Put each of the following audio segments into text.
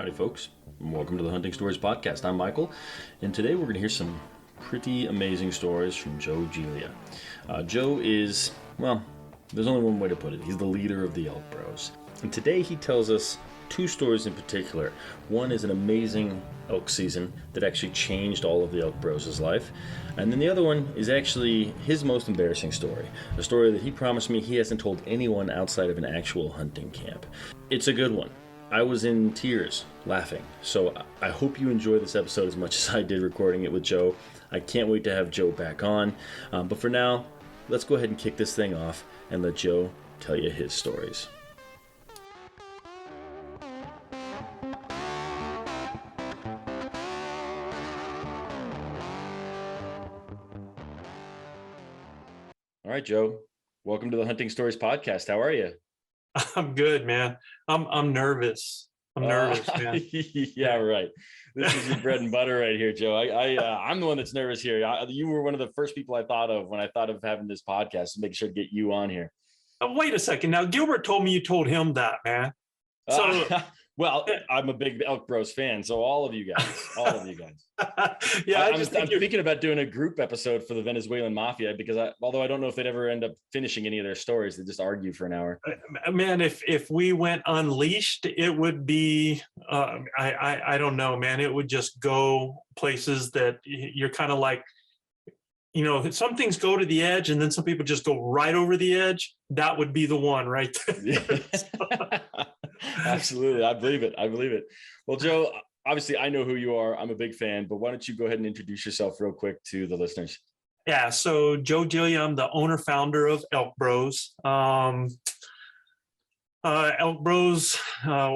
Howdy folks, and welcome to the Hunting Stories Podcast. I'm Michael, and today we're going to hear some pretty amazing stories from Joe Giglia. Joe is, well, there's only one way to put it. He's the leader of the Elk Bros. And today he tells us two stories in particular. One is an amazing elk season that actually changed all of the Elk Bros' life. And then the other one is actually his most embarrassing story. A story that he promised me he hasn't told anyone outside of an actual hunting camp. It's a good one. I was in tears laughing. So I hope you enjoy this episode as much as I did recording it with Joe. I can't wait to have Joe back on. But for now, let's go ahead and kick this thing off and let Joe tell you his stories. All right, Joe, welcome to the Hunting Stories Podcast. How are you? I'm good, man. I'm nervous. Man. Yeah, right. This is your bread and butter right here, Joe. I'm the one that's nervous here. You were one of the first people I thought of when I thought of having this podcast to make sure to get you on here. Wait a second. Now, Gilbert told me you told him that, man. So, well, I'm a big Elk Bros fan, so all of you guys. Yeah, I'm thinking about doing a group episode for the Venezuelan mafia because although I don't know if they'd ever end up finishing any of their stories, they just argue for an hour. Man, if we went unleashed, it would be, I don't know, man. It would just go places that you're kind of like, you know, some things go to the edge and then some people just go right over the edge. That would be the one right there. Absolutely. I believe it. Well, Joe, obviously I know who you are. I'm a big fan, but why don't you go ahead and introduce yourself real quick to the listeners? Yeah. So Joe Giglia, I'm the owner founder of Elk Bros. Elk Bros,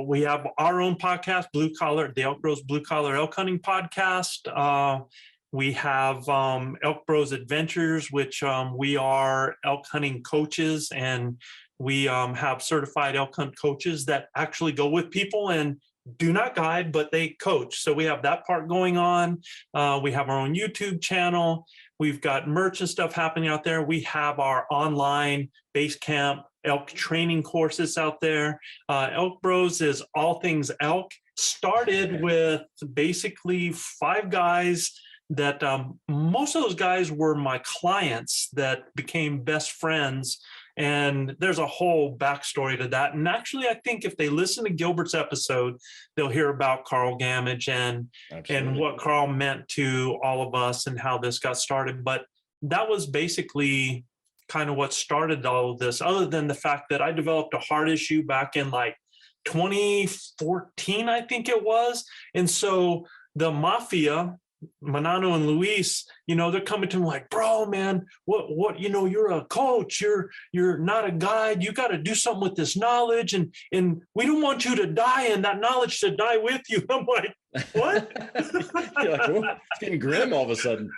we have our own podcast, the Elk Bros Blue Collar Elk Hunting Podcast. We have Elk Bros Adventures, which we are elk hunting coaches, and we have certified elk hunt coaches that actually go with people and do not guide, but they coach. So we have that part going on. We have our own YouTube channel. We've got merch and stuff happening out there. We have our online Basecamp elk training courses out there. Elk Bros is all things elk. Started with basically 5 guys that most of those guys were my clients that became best friends. And there's a whole backstory to that. And actually, I think if they listen to Gilbert's episode, they'll hear about Carl Gamage and what Carl meant to all of us and how this got started. But that was basically kind of what started all of this, other than the fact that I developed a heart issue back in like 2014, I think it was. And so the mafia, Manano and Luis, you know, they're coming to me like, bro, man, what, you know, you're a coach, you're not a guide. You got to do something with this knowledge. And we don't want you to die and that knowledge to die with you. I'm like, what? You're like, oh, it's getting grim all of a sudden.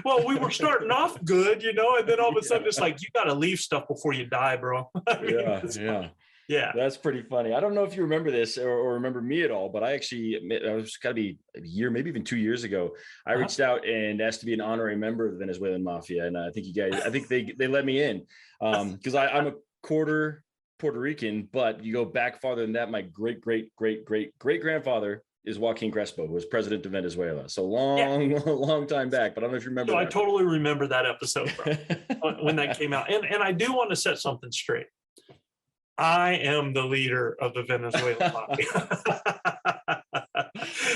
Well, we were starting off good, you know, and then all of a sudden it's like, you got to leave stuff before you die, bro. Yeah. That's pretty funny. I don't know if you remember this or remember me at all, but I was gotta be a year, maybe even 2 years ago. I reached out and asked to be an honorary member of the Venezuelan mafia. And I think they let me in because I'm a quarter Puerto Rican, but you go back farther than that. My great grandfather is Joaquin Crespo, who was president of Venezuela. So long time back, but I don't know if you remember. So I totally remember that episode, bro, when that came out. And I do want to set something straight. I am the leader of the Venezuelan mafia.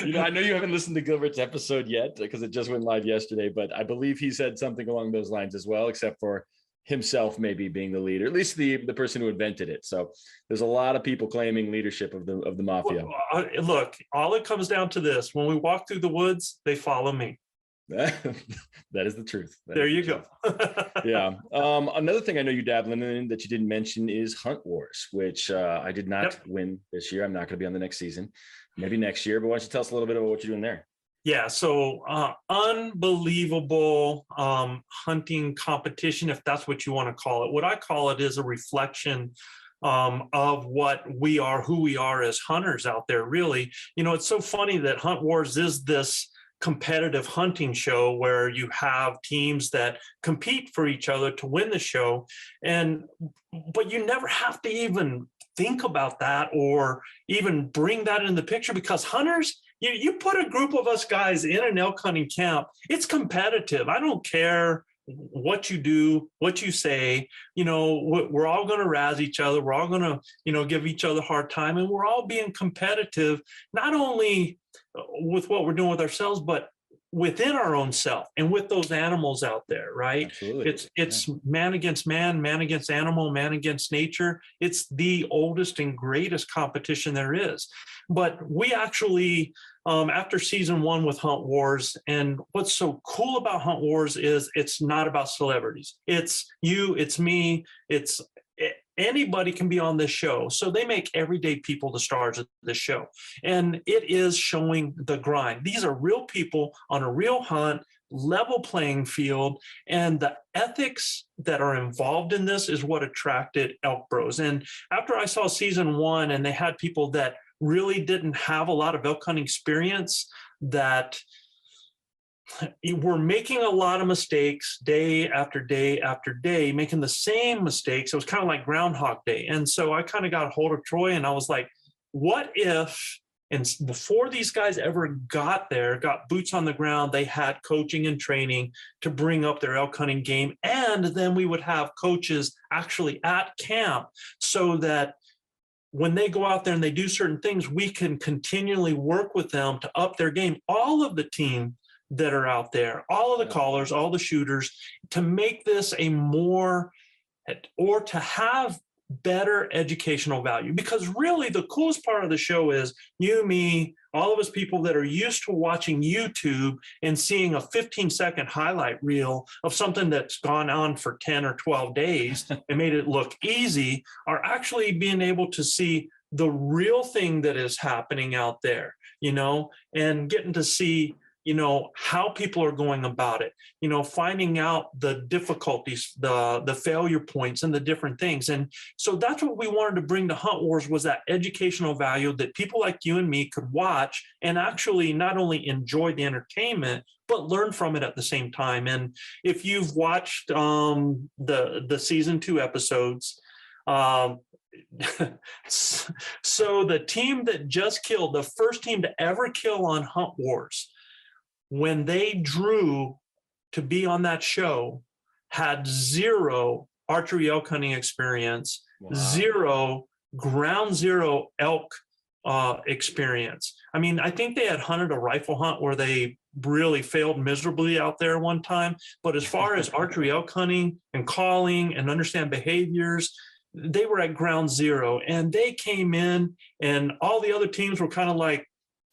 You know, I know you haven't listened to Gilbert's episode yet because it just went live yesterday, but I believe he said something along those lines as well, except for himself maybe being the leader, at least the person who invented it. So there's a lot of people claiming leadership of the mafia. Well, look, all it comes down to this: when we walk through the woods, they follow me. That is the truth. There you go. Yeah. Another thing I know you dabbling in that you didn't mention is Hunt Wars, which I did not win this year. I'm not going to be on the next season, maybe next year. But why don't you tell us a little bit about what you're doing there? Yeah. So unbelievable hunting competition, if that's what you want to call it. What I call it is a reflection of what we are, who we are as hunters out there, really. You know, it's so funny that Hunt Wars is this competitive hunting show where you have teams that compete for each other to win the show. But you never have to even think about that or even bring that in the picture, because hunters, you put a group of us guys in an elk hunting camp, it's competitive. I don't care what you do, what you say, we're all going to razz each other. We're all going to, give each other a hard time. And we're all being competitive, not only with what we're doing with ourselves, but within our own self and with those animals out there, right? Absolutely. It's man against man, man against animal, man against nature. It's the oldest and greatest competition there is. But we actually, after season 1 with Hunt Wars, and what's so cool about Hunt Wars is it's not about celebrities. It's you, it's me, it's anybody can be on this show. So they make everyday people the stars of this show. And it is showing the grind. These are real people on a real hunt, level playing field. And the ethics that are involved in this is what attracted Elk Bros. And after I saw season 1 and they had people that really didn't have a lot of elk hunting experience, that we're making a lot of mistakes day after day after day, making the same mistakes. It was kind of like Groundhog Day. And so I kind of got a hold of Troy and I was like, what if, and before these guys ever got there, got boots on the ground, they had coaching and training to bring up their elk hunting game. And then we would have coaches actually at camp so that when they go out there and they do certain things, we can continually work with them to up their game. All of the team that are out there, all of the callers, all the shooters, to make this a more, or to have better educational value. Because really the coolest part of the show is you, me, all of us people that are used to watching YouTube and seeing a 15-second highlight reel of something that's gone on for 10 or 12 days and made it look easy, are actually being able to see the real thing that is happening out there, and getting to see how people are going about it, finding out the difficulties, the failure points and the different things. And so that's what we wanted to bring to Hunt Wars, was that educational value that people like you and me could watch and actually not only enjoy the entertainment, but learn from it at the same time. And if you've watched the season 2 episodes, so the team that just killed, the first team to ever kill on Hunt Wars, when they drew to be on that show, had 0 archery elk hunting experience, wow. 0 ground zero elk experience. I mean, I think they had hunted a rifle hunt where they really failed miserably out there one time. But as far as archery elk hunting and calling and understand behaviors, they were at ground zero. And they came in and all the other teams were kind of like,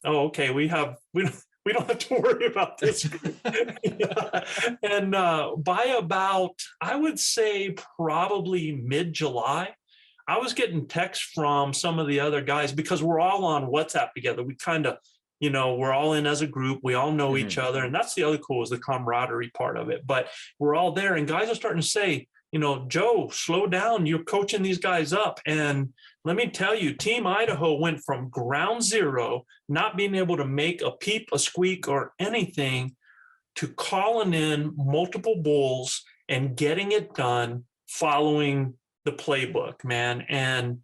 oh, okay, we don't have to worry about this. Yeah. And by about, I would say probably mid-July, I was getting texts from some of the other guys, because we're all on WhatsApp together. We kind of, we're all in as a group. We all know each other. And that's the other cool, is the camaraderie part of it. But we're all there, and guys are starting to say, Joe, slow down. You're coaching these guys up. And let me tell you, Team Idaho went from ground zero, not being able to make a peep, a squeak, or anything, to calling in multiple bulls and getting it done, following the playbook, man. And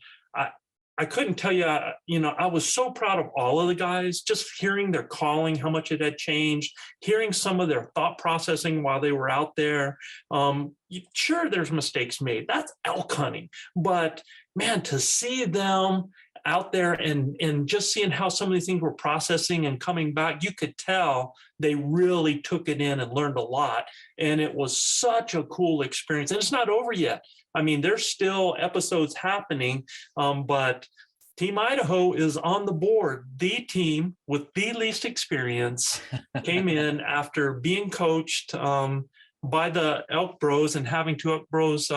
I couldn't tell you, I was so proud of all of the guys, just hearing their calling, how much it had changed, hearing some of their thought processing while they were out there. Sure, there's mistakes made. That's elk hunting. But man, to see them out there and just seeing how some of these things were processing and coming back, you could tell they really took it in and learned a lot. And it was such a cool experience. And it's not over yet. I mean, there's still episodes happening, but Team Idaho is on the board. The team with the least experience came in after being coached by the Elk Bros and having 2 Elk Bros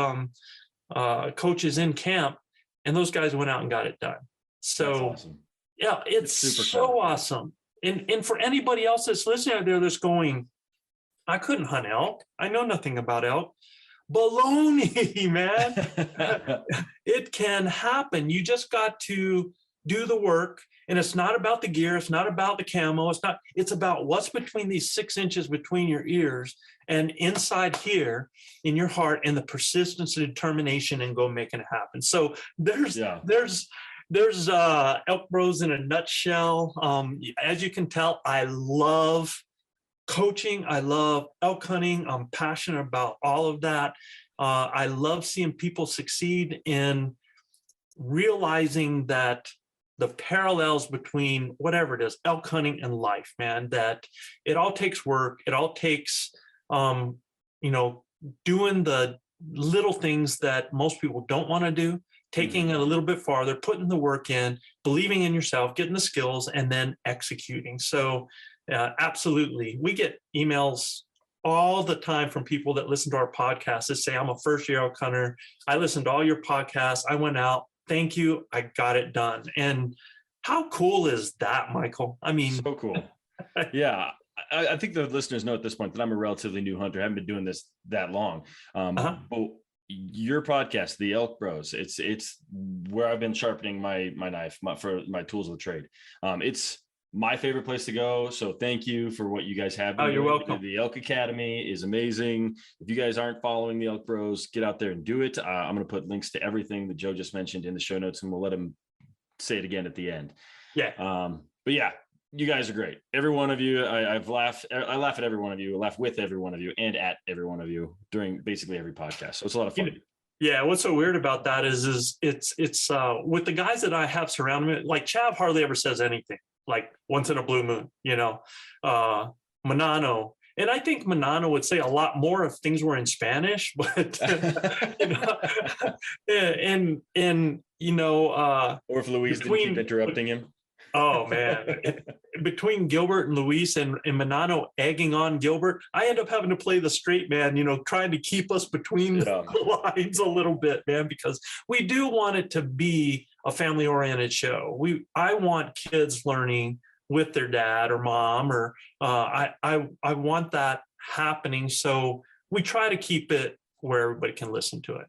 coaches in camp, and those guys went out and got it done. So, that's awesome. Yeah, it's so cool. Awesome. And for anybody else that's listening out there that's going, I couldn't hunt elk. I know nothing about elk. Baloney, man. It can happen. You just got to do the work And it's not about the gear. It's not about the camo. It's about what's between these 6 inches between your ears and inside here in your heart, and the persistence and determination, and go making it happen. So there's Elk Bros in a nutshell. As you can tell, I love coaching. I love elk hunting. I'm passionate about all of that. I love seeing people succeed in realizing that the parallels between whatever it is, elk hunting and life, man, that it all takes work. It all takes, doing the little things that most people don't want to do, taking it a little bit farther, putting the work in, believing in yourself, getting the skills, and then executing. So absolutely. We get emails all the time from people that listen to our podcast that say, I'm a first-year elk hunter. I listened to all your podcasts. I went out. Thank you. I got it done. And how cool is that, Michael? I mean, so cool. Yeah. I think the listeners know at this point that I'm a relatively new hunter. I haven't been doing this that long. But your podcast, the Elk Bros, it's where I've been sharpening my knife for my tools of the trade. It's my favorite place to go. So thank you for what you guys have been doing. You're welcome. The Elk Academy is amazing. If you guys aren't following the Elk Bros, get out there and do it. I'm going to put links to everything that Joe just mentioned in the show notes, and we'll let him say it again at the end. Yeah. But yeah, you guys are great. Every one of you, I laugh at every one of you, laugh with every one of you, and at every one of you during basically every podcast. So it's a lot of fun. Yeah, what's so weird about that is it's with the guys that I have surrounding me, like Chav hardly ever says anything, like once in a blue moon, Manano. And I think Manano would say a lot more if things were in Spanish, but or if Luis didn't keep interrupting him. Oh man, between Gilbert and Luis and Manano egging on Gilbert, I end up having to play the straight man, trying to keep us between the lines a little bit, man, because we do want it to be a family oriented show. I want kids learning with their dad or mom, or I want that happening. So we try to keep it where everybody can listen to it.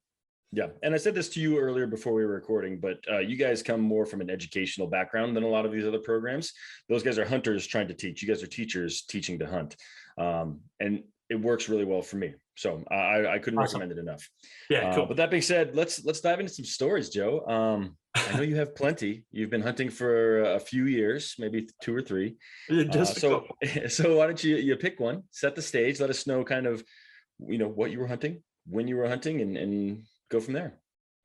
Yeah. And I said this to you earlier before we were recording, but you guys come more from an educational background than a lot of these other programs. Those guys are hunters trying to teach. You guys are teachers teaching to hunt. And it works really well for me. So I couldn't recommend it enough. Yeah. Cool. But that being said, let's dive into some stories, Joe. I know you have plenty. You've been hunting for a few years, maybe 2 or 3. So why don't you pick one, set the stage, let us know kind of, what you were hunting, when you were hunting, and go from there.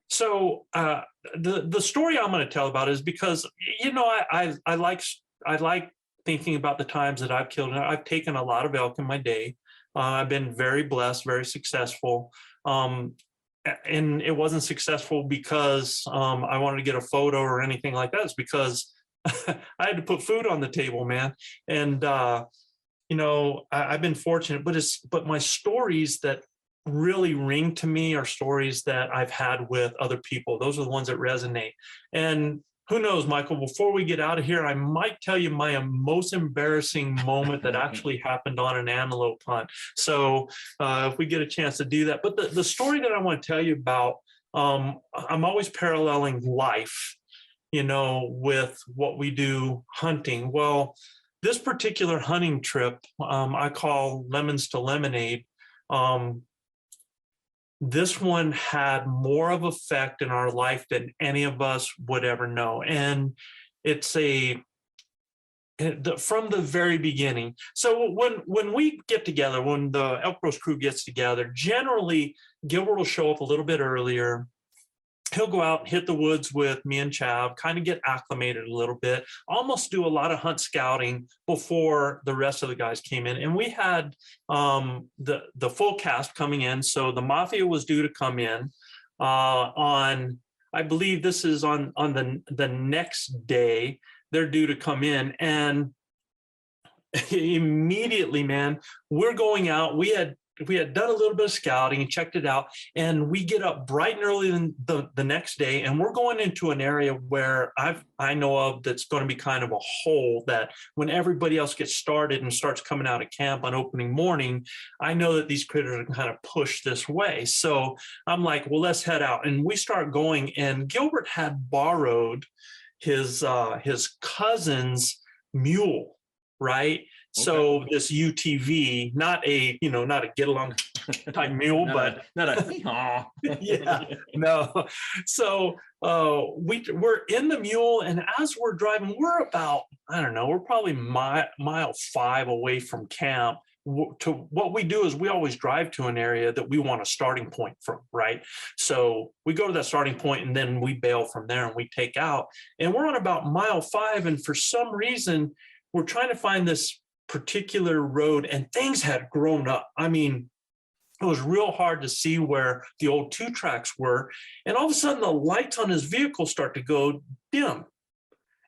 So the story I'm going to tell about is because I like thinking about the times that I've killed. I've taken a lot of elk in my day. I've been very blessed, very successful, and it wasn't successful because I wanted to get a photo or anything like that. It's because I had to put food on the table, man. And I've been fortunate, but my stories that really ring to me are stories that I've had with other people. Those are the ones that resonate. And who knows, Michael, before we get out of here, I might tell you my most embarrassing moment that actually happened on an antelope hunt. So if we get a chance to do that. But the story that I want to tell you about, I'm always paralleling life, with what we do hunting. Well, this particular hunting trip, I call Lemons to Lemonade. This one had more of effect in our life than any of us would ever know. And it's from the very beginning. So when we get together, when the Elk Bros crew gets together, generally Gilbert will show up a little bit earlier. He'll go out, hit the woods with me and Chav, kind of get acclimated a little bit, almost do a lot of hunt scouting before the rest of the guys came in. And we had the full cast coming in. So the Mafia was due to come in on, I believe this is on the next day, they're due to come in. And immediately, man, we're going out. We had done a little bit of scouting and checked it out, and we get up bright and early the next day, and we're going into an area where I know of that's going to be kind of a hole that when everybody else gets started and starts coming out of camp on opening morning, I know that these critters are kind of pushed this way. So I'm like, well, let's head out. And we start going, and Gilbert had borrowed his cousin's mule, right? So this UTV, not a get along type mule, but not a yeah, no. So we're in the mule, and as we're driving, we're about, I don't know, we're probably mile 5 away from camp. To what we do is we always drive to an area that we want a starting point from, right? So we go to that starting point and then we bail from there and we take out, and we're on about mile 5, and for some reason we're trying to find this particular road, and things had grown up. I mean, it was real hard to see where the old 2 tracks were. And all of a sudden the lights on his vehicle start to go dim.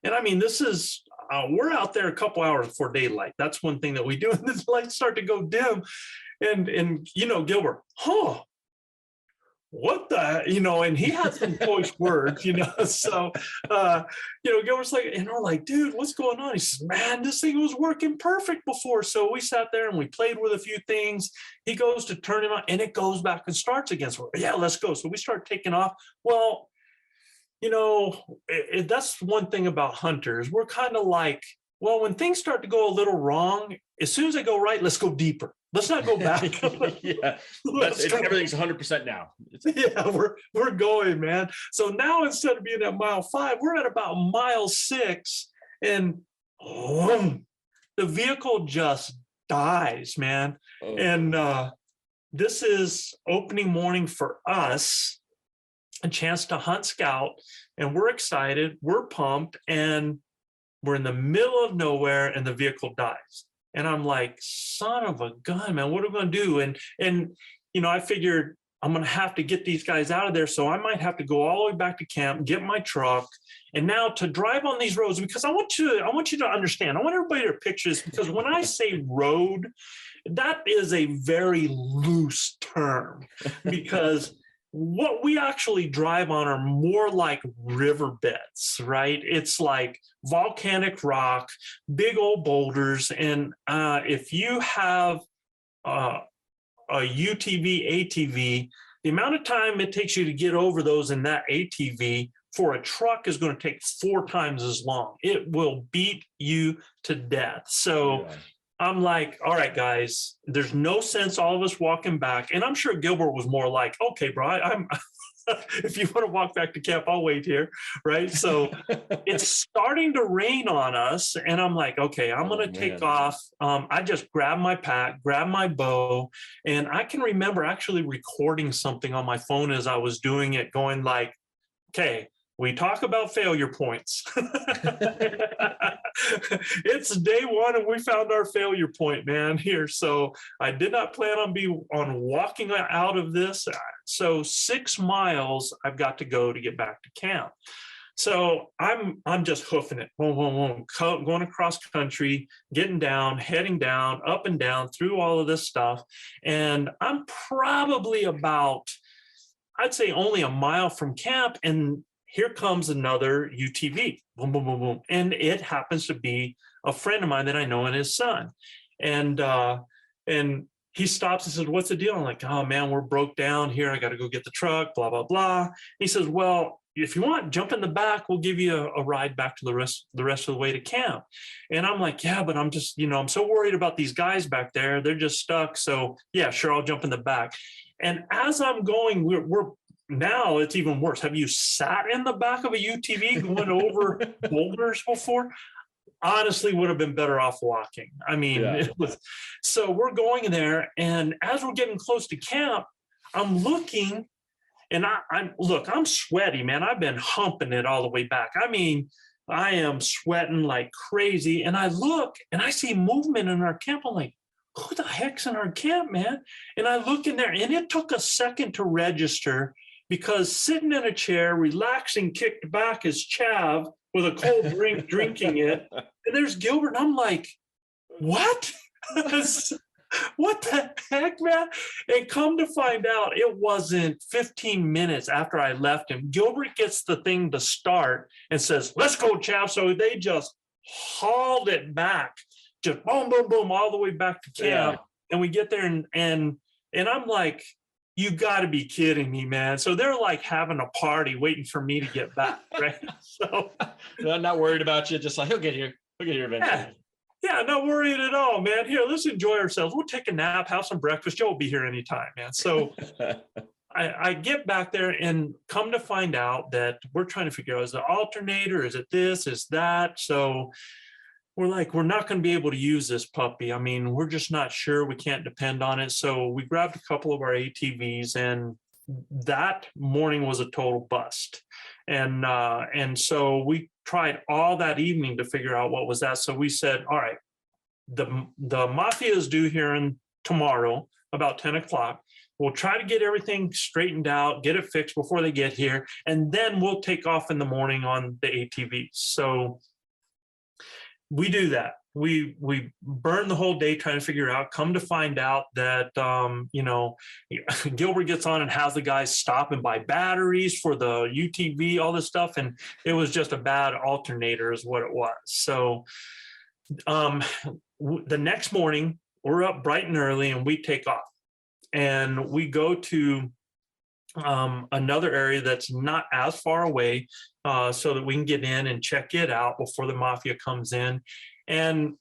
And I mean, this is, we're out there a couple hours before daylight. That's one thing that we do. And the lights start to go dim. And Gilbert, what the, and he had some choice words, so, Gilbert's like, and we're like, dude, what's going on? He says, man, this thing was working perfect before. So we sat there and we played with a few things. He goes to turn it on and it goes back and starts again. So yeah, let's go. So we start taking off. Well, that's one thing about hunters. We're kind of like, well, when things start to go a little wrong, as soon as they go right, let's go deeper. Let's not go back. Yeah, everything's 100% now. Yeah, we're going, man. So now instead of being at mile 5, we're at about mile 6, and the vehicle just dies, man. Oh. And this is opening morning for us, a chance to hunt scout, and we're excited, we're pumped, and we're in the middle of nowhere, and the vehicle dies. And I'm like, son of a gun, man, what are we going to do? And I figured I'm going to have to get these guys out of there. So I might have to go all the way back to camp, get my truck, and now to drive on these roads, because I want you to understand, I want everybody to picture this, because when I say road, that is a very loose term, because what we actually drive on are more like riverbeds, right? It's like volcanic rock, big old boulders. And if you have a UTV, ATV, the amount of time it takes you to get over those in that ATV for a truck is going to take 4 times as long. It will beat you to death. So yeah. I'm like, all right, guys, there's no sense all of us walking back. And I'm sure Gilbert was more like, okay, bro, I'm if you want to walk back to camp, I'll wait here, right? So it's starting to rain on us. And I'm like, okay, I'm going to take off. I just grabbed my pack, grabbed my bow. And I can remember actually recording something on my phone as I was doing it, going like, okay, we talk about failure points. It's day 1 and we found our failure point, man, here. So I did not plan on walking out of this. So 6 miles I've got to go to get back to camp. So I'm just hoofing it, going across country, getting down, heading down, up and down through all of this stuff. And I'm probably about, I'd say only a mile from camp, and here comes another UTV, boom, boom, boom, boom. And it happens to be a friend of mine that I know and his son. And he stops and says, what's the deal? I'm like, oh man, we're broke down here. I got to go get the truck, blah, blah, blah. He says, well, if you want, jump in the back. We'll give you a ride back to the rest of the way to camp. And I'm like, yeah, but I'm just, I'm so worried about these guys back there. They're just stuck. So yeah, sure, I'll jump in the back. And as I'm going, we're now it's even worse. Have you sat in the back of a UTV going over boulders before? Honestly, would have been better off walking. I mean, yeah. So we're going in there, and as we're getting close to camp, I'm looking, and I'm sweaty, man. I've been humping it all the way back. I mean, I am sweating like crazy, and I look, and I see movement in our camp. I'm like, who the heck's in our camp, man? And I look in there, and it took a second to register, because sitting in a chair, relaxing, kicked back is Chav with a cold drink, drinking it. And there's Gilbert. And I'm like, what? What the heck, man? And come to find out, it wasn't 15 minutes after I left him. Gilbert gets the thing to start and says, let's go, Chav. So they just hauled it back, just boom, boom, boom, all the way back to camp. Yeah. And we get there, and I'm like, you got to be kidding me, man. So they're like having a party waiting for me to get back, right? So not worried about you, just like, he'll get here eventually. Yeah, not worried at all, man. Here, let's enjoy ourselves. We'll take a nap, have some breakfast. Joe will be here anytime, man. So I get back there and come to find out that we're trying to figure out, is it alternator? Is it this? Is that? So we're like, we're not going to be able to use this puppy. I mean, we're just not sure. We can't depend on it. So we grabbed a couple of our ATVs, and that morning was a total bust. And so we tried all that evening to figure out what was that. So we said, all right, the mafia is due here tomorrow about 10 o'clock. We'll try to get everything straightened out, get it fixed before they get here, and then we'll take off in the morning on the ATVs. So we do that. We burn the whole day trying to figure out, come to find out that, Gilbert gets on and has the guys stop and buy batteries for the UTV, all this stuff. And it was just a bad alternator is what it was. So the next morning, we're up bright and early and we take off. And we go to another area that's not as far away so that we can get in and check it out before the mafia comes in. And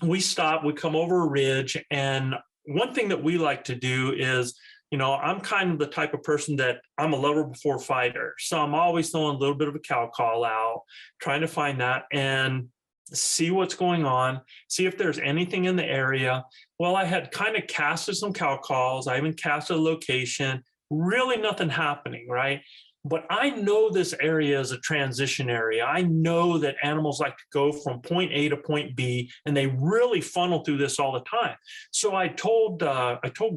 we stop, we come over a ridge. And one thing that we like to do is, I'm kind of the type of person that I'm a lover before fighter. So I'm always throwing a little bit of a cow call out, trying to find that and see what's going on, see if there's anything in the area. Well, I had kind of casted some cow calls. I even casted a location, really nothing happening, right? But I know this area is a transition area. I know that animals like to go from point A to point B, and they really funnel through this all the time. So I told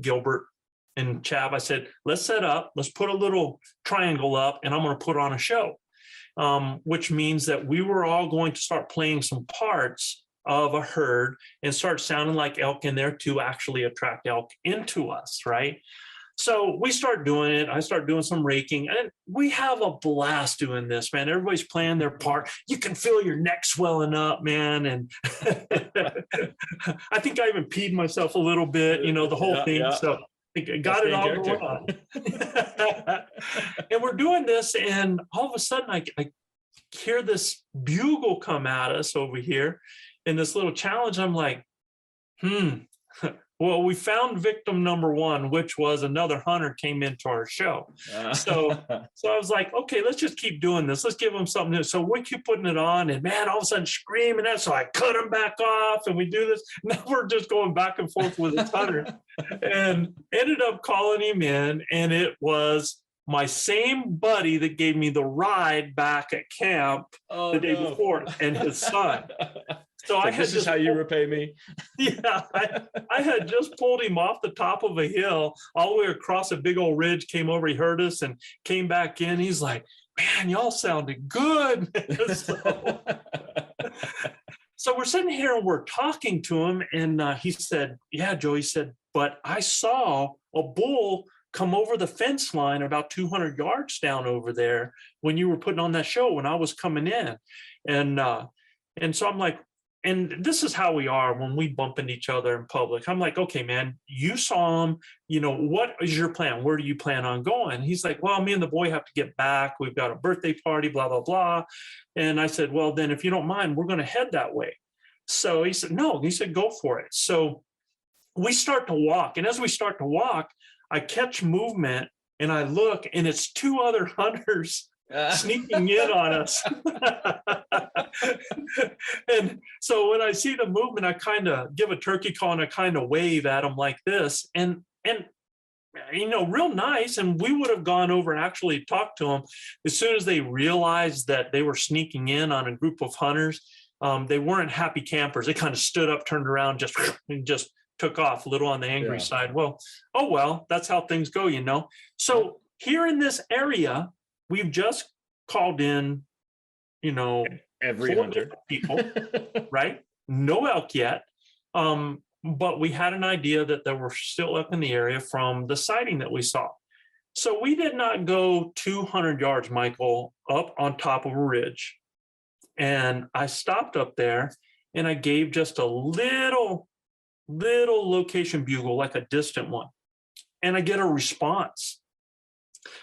Gilbert and Chab, I said, let's set up, let's put a little triangle up, and I'm going to put on a show, which means that we were all going to start playing some parts of a herd and start sounding like elk in there to actually attract elk into us, right? So we start doing it. I start doing some raking, and we have a blast doing this, man. Everybody's playing their part. You can feel your neck swelling up, man. And I think I even peed myself a little bit, the whole thing. Yeah. So I got it all going on. And we're doing this, and all of a sudden I hear this bugle come at us over here in this little challenge. I'm like, Well, we found victim number one, which was another hunter came into our show. So I was like, okay, let's just keep doing this. Let's give them something new. So we keep putting it on, and man, all of a sudden screaming at. So I cut him back off, and we do this. Now we're just going back and forth with this hunter, and ended up calling him in, and it was my same buddy that gave me the ride back at camp the day before, and his son. So this is how you repay me. Yeah, I had just pulled him off the top of a hill all the way across a big old ridge, came over, he heard us and came back in. He's like, man, y'all sounded good. So we're sitting here and we're talking to him. And he said, yeah, Joe, he said, but I saw a bull come over the fence line about 200 yards down over there when you were putting on that show when I was coming in. And so I'm like, and this is how we are when we bump into each other in public. I'm like, okay, man, you saw him, what is your plan? Where do you plan on going? He's like, well, me and the boy have to get back. We've got a birthday party, blah, blah, blah. And I said, well, then if you don't mind, we're going to head that way. So he said, no, he said, go for it. So we start to walk. And as we start to walk, I catch movement and I look, and it's two other hunters sneaking in on us. And so when I see the movement, I kind of give a turkey call and I kind of wave at them like this, and real nice. And we would have gone over and actually talked to them as soon as they realized that they were sneaking in on a group of hunters. They weren't happy campers. They kind of stood up, turned around, just took off a little on the angry side. Well, that's how things go, So here in this area, we've just called in, every hunter people, right? No elk yet. But we had an idea that there were still up in the area from the sighting that we saw. So we did not go 200 yards, Michael, up on top of a ridge. And I stopped up there and I gave just a little location bugle, like a distant one. and I get a response.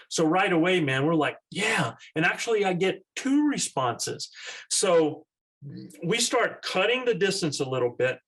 So right away, man, we're like, yeah. And actually I get 2 responses. So we start cutting the distance a little bit,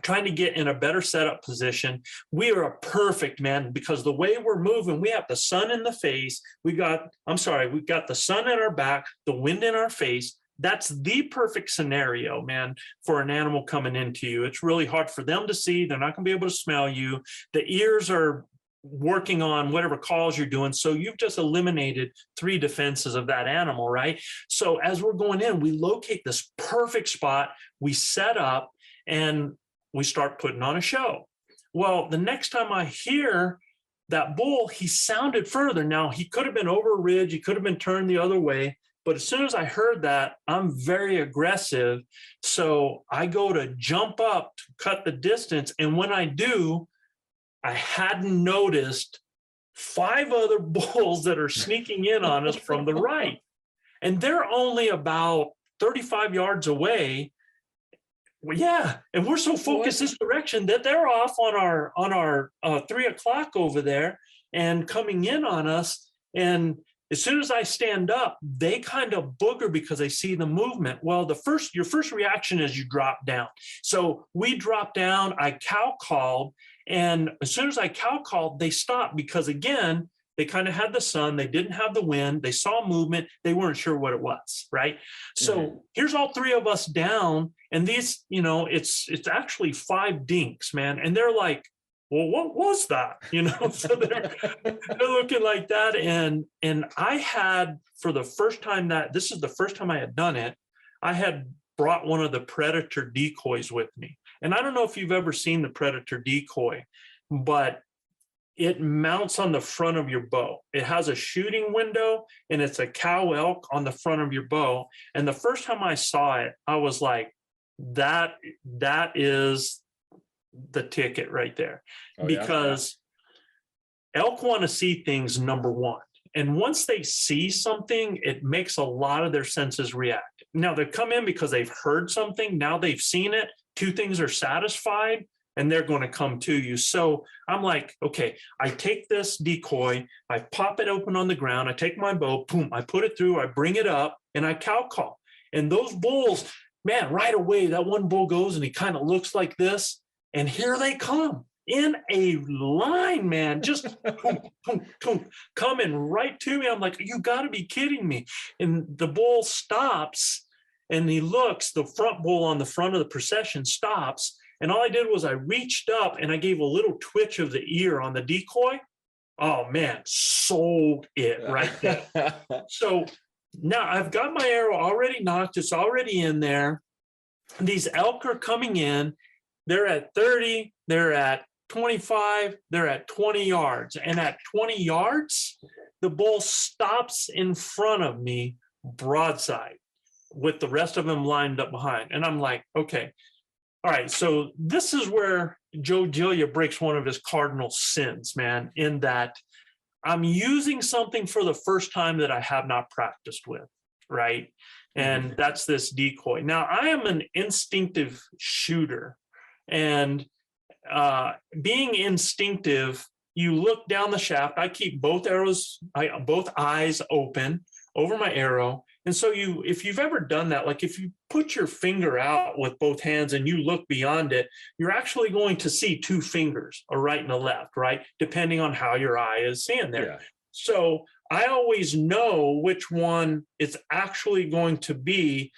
trying to get in a better setup position. We are a perfect, man, because the way we're moving, we have the sun in the face. We got the sun in our back, the wind in our face. That's the perfect scenario, man, for an animal coming into you. It's really hard for them to see. They're not going to be able to smell you. The ears are working on whatever calls you're doing. So you've just eliminated 3 defenses of that animal, right? So as we're going in, we locate this perfect spot, we set up, and we start putting on a show. Well, the next time I hear that bull, he sounded further. Now, he could have been over a ridge, he could have been turned the other way, but as soon as I heard that, I'm very aggressive. So I go to jump up to cut the distance, and when I do, I hadn't noticed 5 other bulls that are sneaking in on us from the right. And they're only about 35 yards away. Well, yeah. And we're so focused this direction that they're off on our 3 o'clock over there and coming in on us. And as soon as I stand up, they kind of booger because they see the movement. Well, your first reaction is you drop down. So we dropped down, I cow called. And as soon as I cow called, they stopped because, again, they kind of had the sun. They didn't have the wind. They saw movement. They weren't sure what it was, right? So here's all 3 of us down. And these, it's actually 5 dinks, man. And they're like, well, what was that? So they're looking like that. And I had, for the first time this is the first time I had done it, I had brought one of the predator decoys with me. And I don't know if you've ever seen the predator decoy, but it mounts on the front of your bow. It has a shooting window, and it's a cow elk on the front of your bow. And the first time I saw it, I was like, that is the ticket right there. Because elk want to see things, number one. And once they see something, it makes a lot of their senses react. Now, they come in because they've heard something. Now they've seen it. 2 things are satisfied, and they're going to come to you. So I'm like, okay, I take this decoy, I pop it open on the ground, I take my bow, boom, I put it through, I bring it up, and I cow call. And those bulls, man, right away, that one bull goes and he kind of looks like this, and here they come in a line, man, just boom, boom, boom, coming right to me. I'm like, you got to be kidding me. And the bull stops, and he looks, the front bull on the front of the procession stops. And all I did was I reached up and I gave a little twitch of the ear on the decoy. Oh, man, sold it right there. So now I've got my arrow already nocked. It's already in there. These elk are coming in. They're at 30. They're at 25. They're at 20 yards. And at 20 yards, the bull stops in front of me broadside, with the rest of them lined up behind. And I'm like, okay, all right. So this is where Joe Giglia breaks one of his cardinal sins, man, in that I'm using something for the first time that I have not practiced with, right? And that's this decoy. Now, I am an instinctive shooter, and being instinctive, you look down the shaft. I keep both eyes open over my arrow. And so if you've ever done that, like if you put your finger out with both hands and you look beyond it, you're actually going to see 2 fingers, a right and a left, right? Depending on how your eye is seeing there. Yeah. So I always know which one it's actually going to be.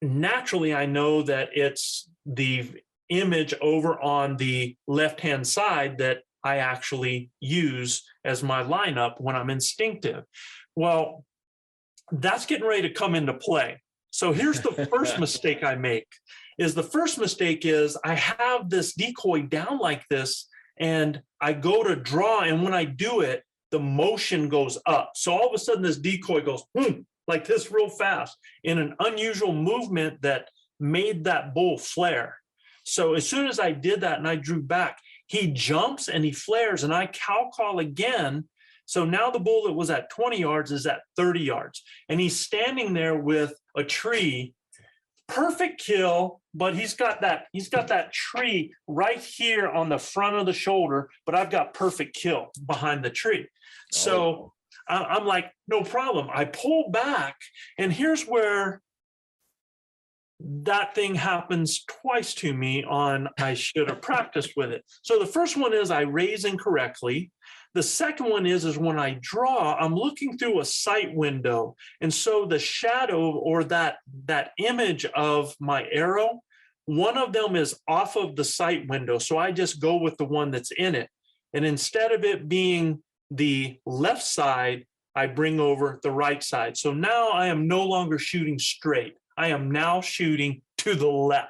Naturally, I know that it's the image over on the left-hand side that I actually use as my lineup when I'm instinctive. Well, that's getting ready to come into play. So here's the first mistake I make. The first mistake is I have this decoy down like this, and I go to draw, and when I do it, the motion goes up. So all of a sudden this decoy goes boom, like this real fast in an unusual movement that made that bull flare. So as soon as I did that and I drew back, he jumps and he flares, and I cow call again. So now the bull that was at 20 yards is at 30 yards. And he's standing there with a tree perfect kill, but he's got that tree right here on the front of the shoulder, but I've got perfect kill behind the tree. So I'm like, no problem. I pull back, and here's where that thing happens twice to me on I should have practiced with it. So the first one is I raise incorrectly. The second one is when I draw, I'm looking through a sight window. And so the shadow or that image of my arrow, one of them is off of the sight window. So I just go with the one that's in it. And instead of it being the left side, I bring over the right side. So now I am no longer shooting straight. I am now shooting to the left.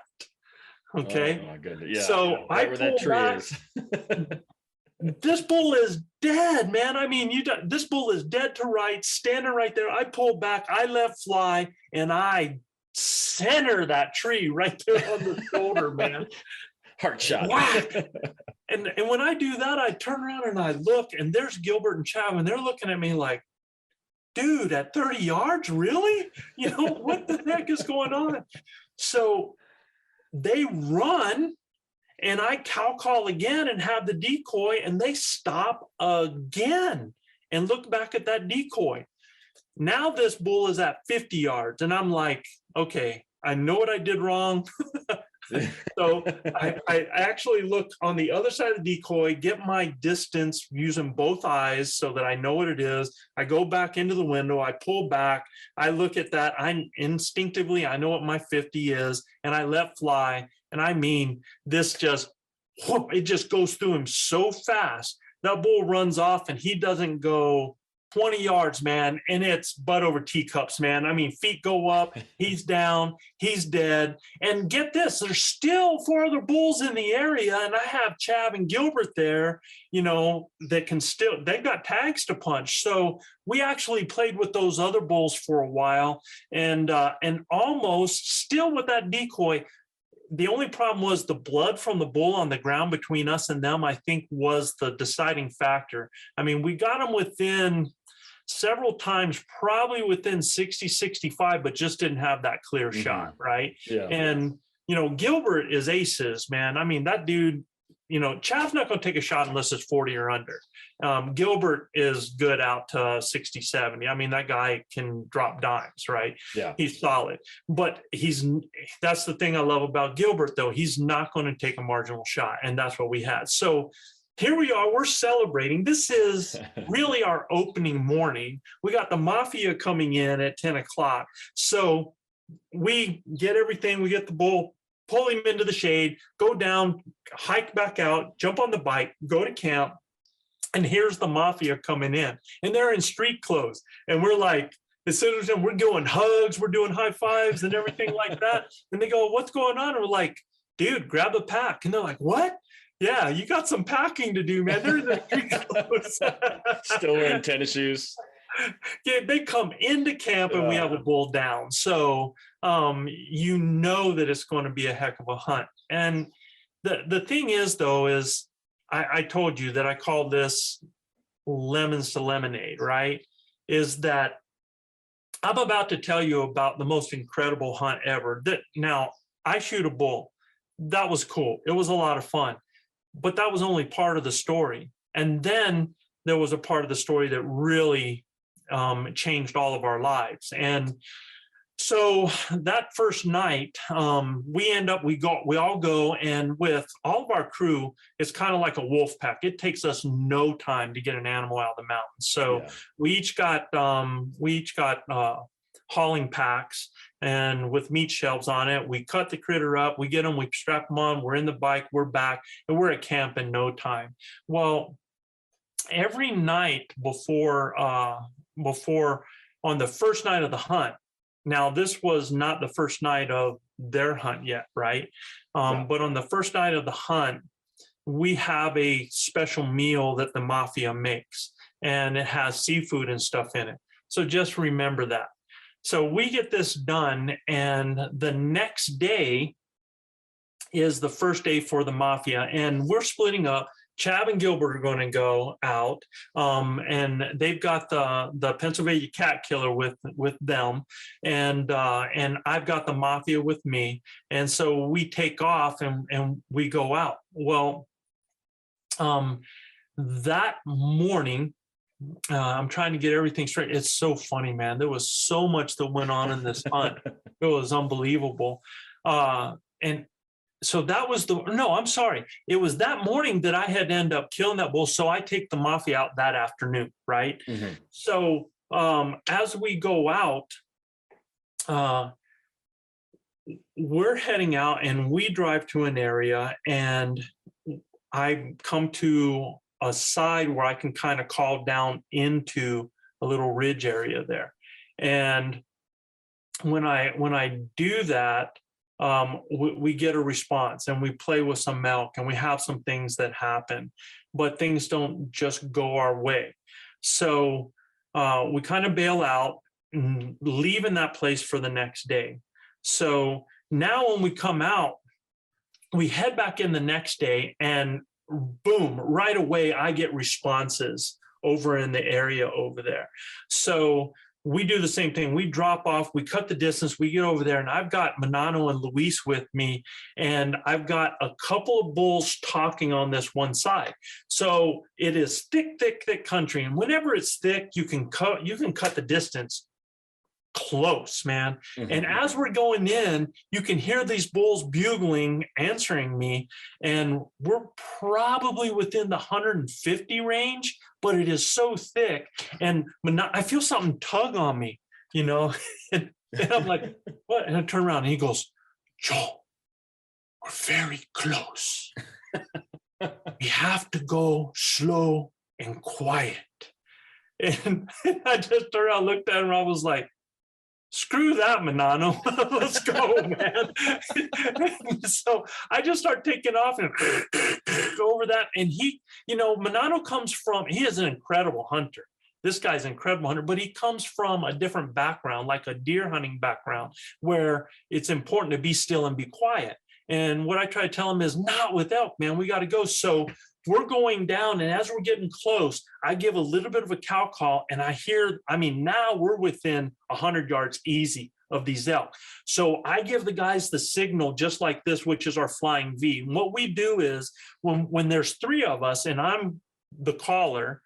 Okay. Oh my goodness. Yeah. So right I where pull that tree back. is. This bull is dead, man. I mean, this bull is dead to rights, standing right there. I pull back, I let fly, and I center that tree right there on the shoulder, man. Heart shot. And when I do that, I turn around and I look, and there's Gilbert and Chav, and they're looking at me like, dude, at 30 yards, really? You know, what the heck is going on? So they run. And I cow call again and have the decoy, and they stop again and look back at that decoy. Now this bull is at 50 yards, and I'm like, okay, I know what I did wrong. So I actually look on the other side of the decoy, get my distance using both eyes so that I know what it is. I go back into the window, I pull back, I look at that. I know what my 50 is, and I let fly. And I mean, it just goes through him so fast. That bull runs off, and he doesn't go 20 yards, man, and it's butt over teacups, man. I mean, feet go up, he's down, he's dead. And get this, there's still 4 other bulls in the area, and I have Chav and Gilbert there, you know, that they've got tags to punch. So we actually played with those other bulls for a while, and almost still with that decoy. The only problem was the blood from the bull on the ground between us and them, I think, was the deciding factor. I mean, we got them within several times, probably within 60, 65, but just didn't have that clear shot, right? Yeah. And, you know, Gilbert is aces, man. I mean, that dude, you know, Chav's not going to take a shot unless it's 40 or under. Gilbert is good out to 60, 70. I mean, that guy can drop dimes, right? Yeah. He's solid. But that's the thing I love about Gilbert, though. He's not going to take a marginal shot. And that's what we had. So here we are. We're celebrating. This is really our opening morning. We got the Mafia coming in at 10 o'clock. So we get everything. We get the bull, pull him into the shade, go down, hike back out, jump on the bike, go to camp. And here's the Mafia coming in, and they're in street clothes. And we're like, as soon as we're doing hugs, we're doing high fives and everything like that. And they go, what's going on? And we're like, dude, grab a pack. And they're like, what? Yeah, you got some packing to do, man. They're in the street clothes. Still wearing tennis shoes. Yeah, they come into camp and we have a bull down. So you know that it's going to be a heck of a hunt. And the thing is, though, is I told you that I call this lemons to lemonade, right? Is that I'm about to tell you about the most incredible hunt ever. Now, I shoot a bull. That was cool. It was a lot of fun. But that was only part of the story. And then there was a part of the story that really changed all of our lives. And so that first night, we all go, and with all of our crew, it's kind of like a wolf pack. It takes us no time to get an animal out of the mountains. So we each got hauling packs, and with meat shelves on it, we cut the critter up, we get them, we strap them on, we're in the bike, we're back, and we're at camp in no time. Well, every night before on the first night of the hunt, now this was not the first night of their hunt yet, right? But on the first night of the hunt, we have a special meal that the Mafia makes, and it has seafood and stuff in it. So just remember that. So we get this done, and the next day is the first day for the Mafia, and we're splitting up. Chab and Gilbert are going to go out, and they've got the Pennsylvania cat killer with them, and I've got the Mafia with me, and so we take off and we go out. Well, that morning, I'm trying to get everything straight. It's so funny, man. There was so much that went on in this hunt. It was unbelievable. And so that was I'm sorry. It was that morning that I had to end up killing that bull. So I take the Mafia out that afternoon, right? Mm-hmm. So as we go out, we're heading out and we drive to an area, and I come to a side where I can kind of call down into a little ridge area there. And when I do that, we get a response, and we play with some elk, and we have some things that happen, but things don't just go our way. So we kind of bail out and leave in that place for the next day. So now when we come out, we head back in the next day, and boom, right away, I get responses over in the area over there. So we do the same thing. We drop off, we cut the distance, we get over there, and I've got Manano and Luis with me, and I've got a couple of bulls talking on this one side. So it is thick country. And whenever it's thick, you can cut the distance close, man. Mm-hmm. And as we're going in, you can hear these bulls bugling, answering me, and we're probably within the 150 range, but it is so thick, and I feel something tug on me, and I'm like, what? And I turn around, and he goes, Joe, we're very close. We have to go slow and quiet. And I just turned around, looked at him, and I was like, screw that, Manano. Let's go, man. So I just start taking off and go over that. And he, Manano he is an incredible hunter. This guy's an incredible hunter, but he comes from a different background, like a deer hunting background, where it's important to be still and be quiet. And what I try to tell him is, not with elk, man, we got to go. So we're going down, and as we're getting close, I give a little bit of a cow call, and now we're within 100 yards easy of these elk. So I give the guys the signal just like this, which is our flying V. And what we do is when there's three of us and I'm the caller,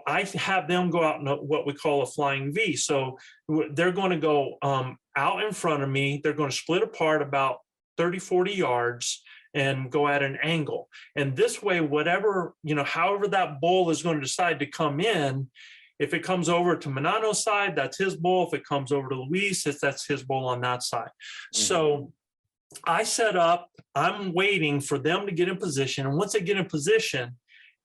I have them go out in what we call a flying V. So they're going to go out in front of me. They're going to split apart about 30, 40 yards and go at an angle. And this way, however that bull is going to decide to come in, if it comes over to Manano's side, that's his bull. If it comes over to Luis, that's his bull on that side. Mm-hmm. So I set up, I'm waiting for them to get in position. And once they get in position,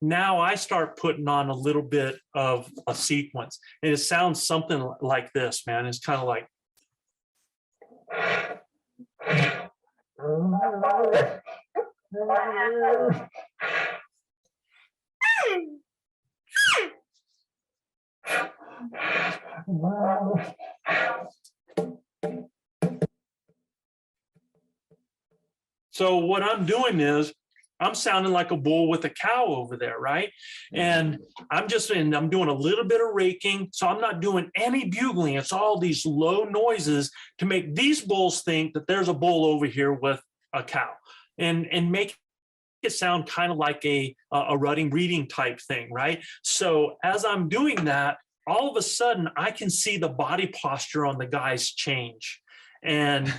now I start putting on a little bit of a sequence. And it sounds something like this, man. It's kind of like... So what I'm doing is I'm sounding like a bull with a cow over there, right? And I'm doing a little bit of raking, so I'm not doing any bugling. It's all these low noises to make these bulls think that there's a bull over here with a cow, and make it sound kind of like a rutting breeding type thing, right? So as I'm doing that, all of a sudden I can see the body posture on the guys change. And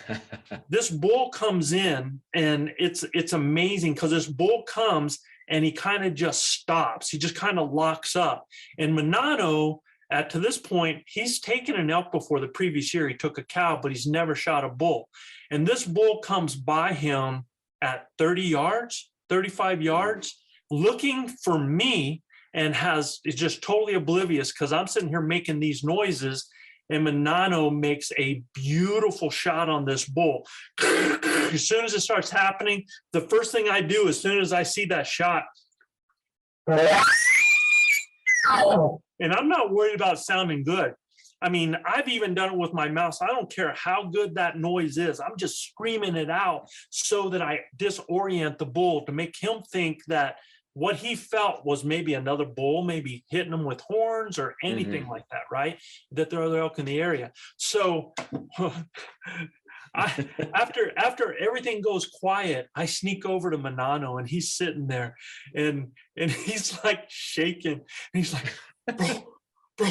this bull comes in, and it's amazing because this bull comes and he kind of just stops. He just kind of locks up. And Manano, to this point, he's taken an elk before. The previous year he took a cow, but he's never shot a bull. And this bull comes by him at 30 yards, 35 yards, looking for me, and is just totally oblivious because I'm sitting here making these noises. And Manano makes a beautiful shot on this bull. As soon as it starts happening, the first thing I do as soon as I see that shot, and I'm not worried about sounding good. I mean, I've even done it with my mouth. So I don't care how good that noise is. I'm just screaming it out so that I disorient the bull to make him think that what he felt was maybe another bull, maybe hitting him with horns or anything like that, right? That there are other elk in the area. So after everything goes quiet, I sneak over to Manano, and he's sitting there, and he's like shaking. And he's like, bro,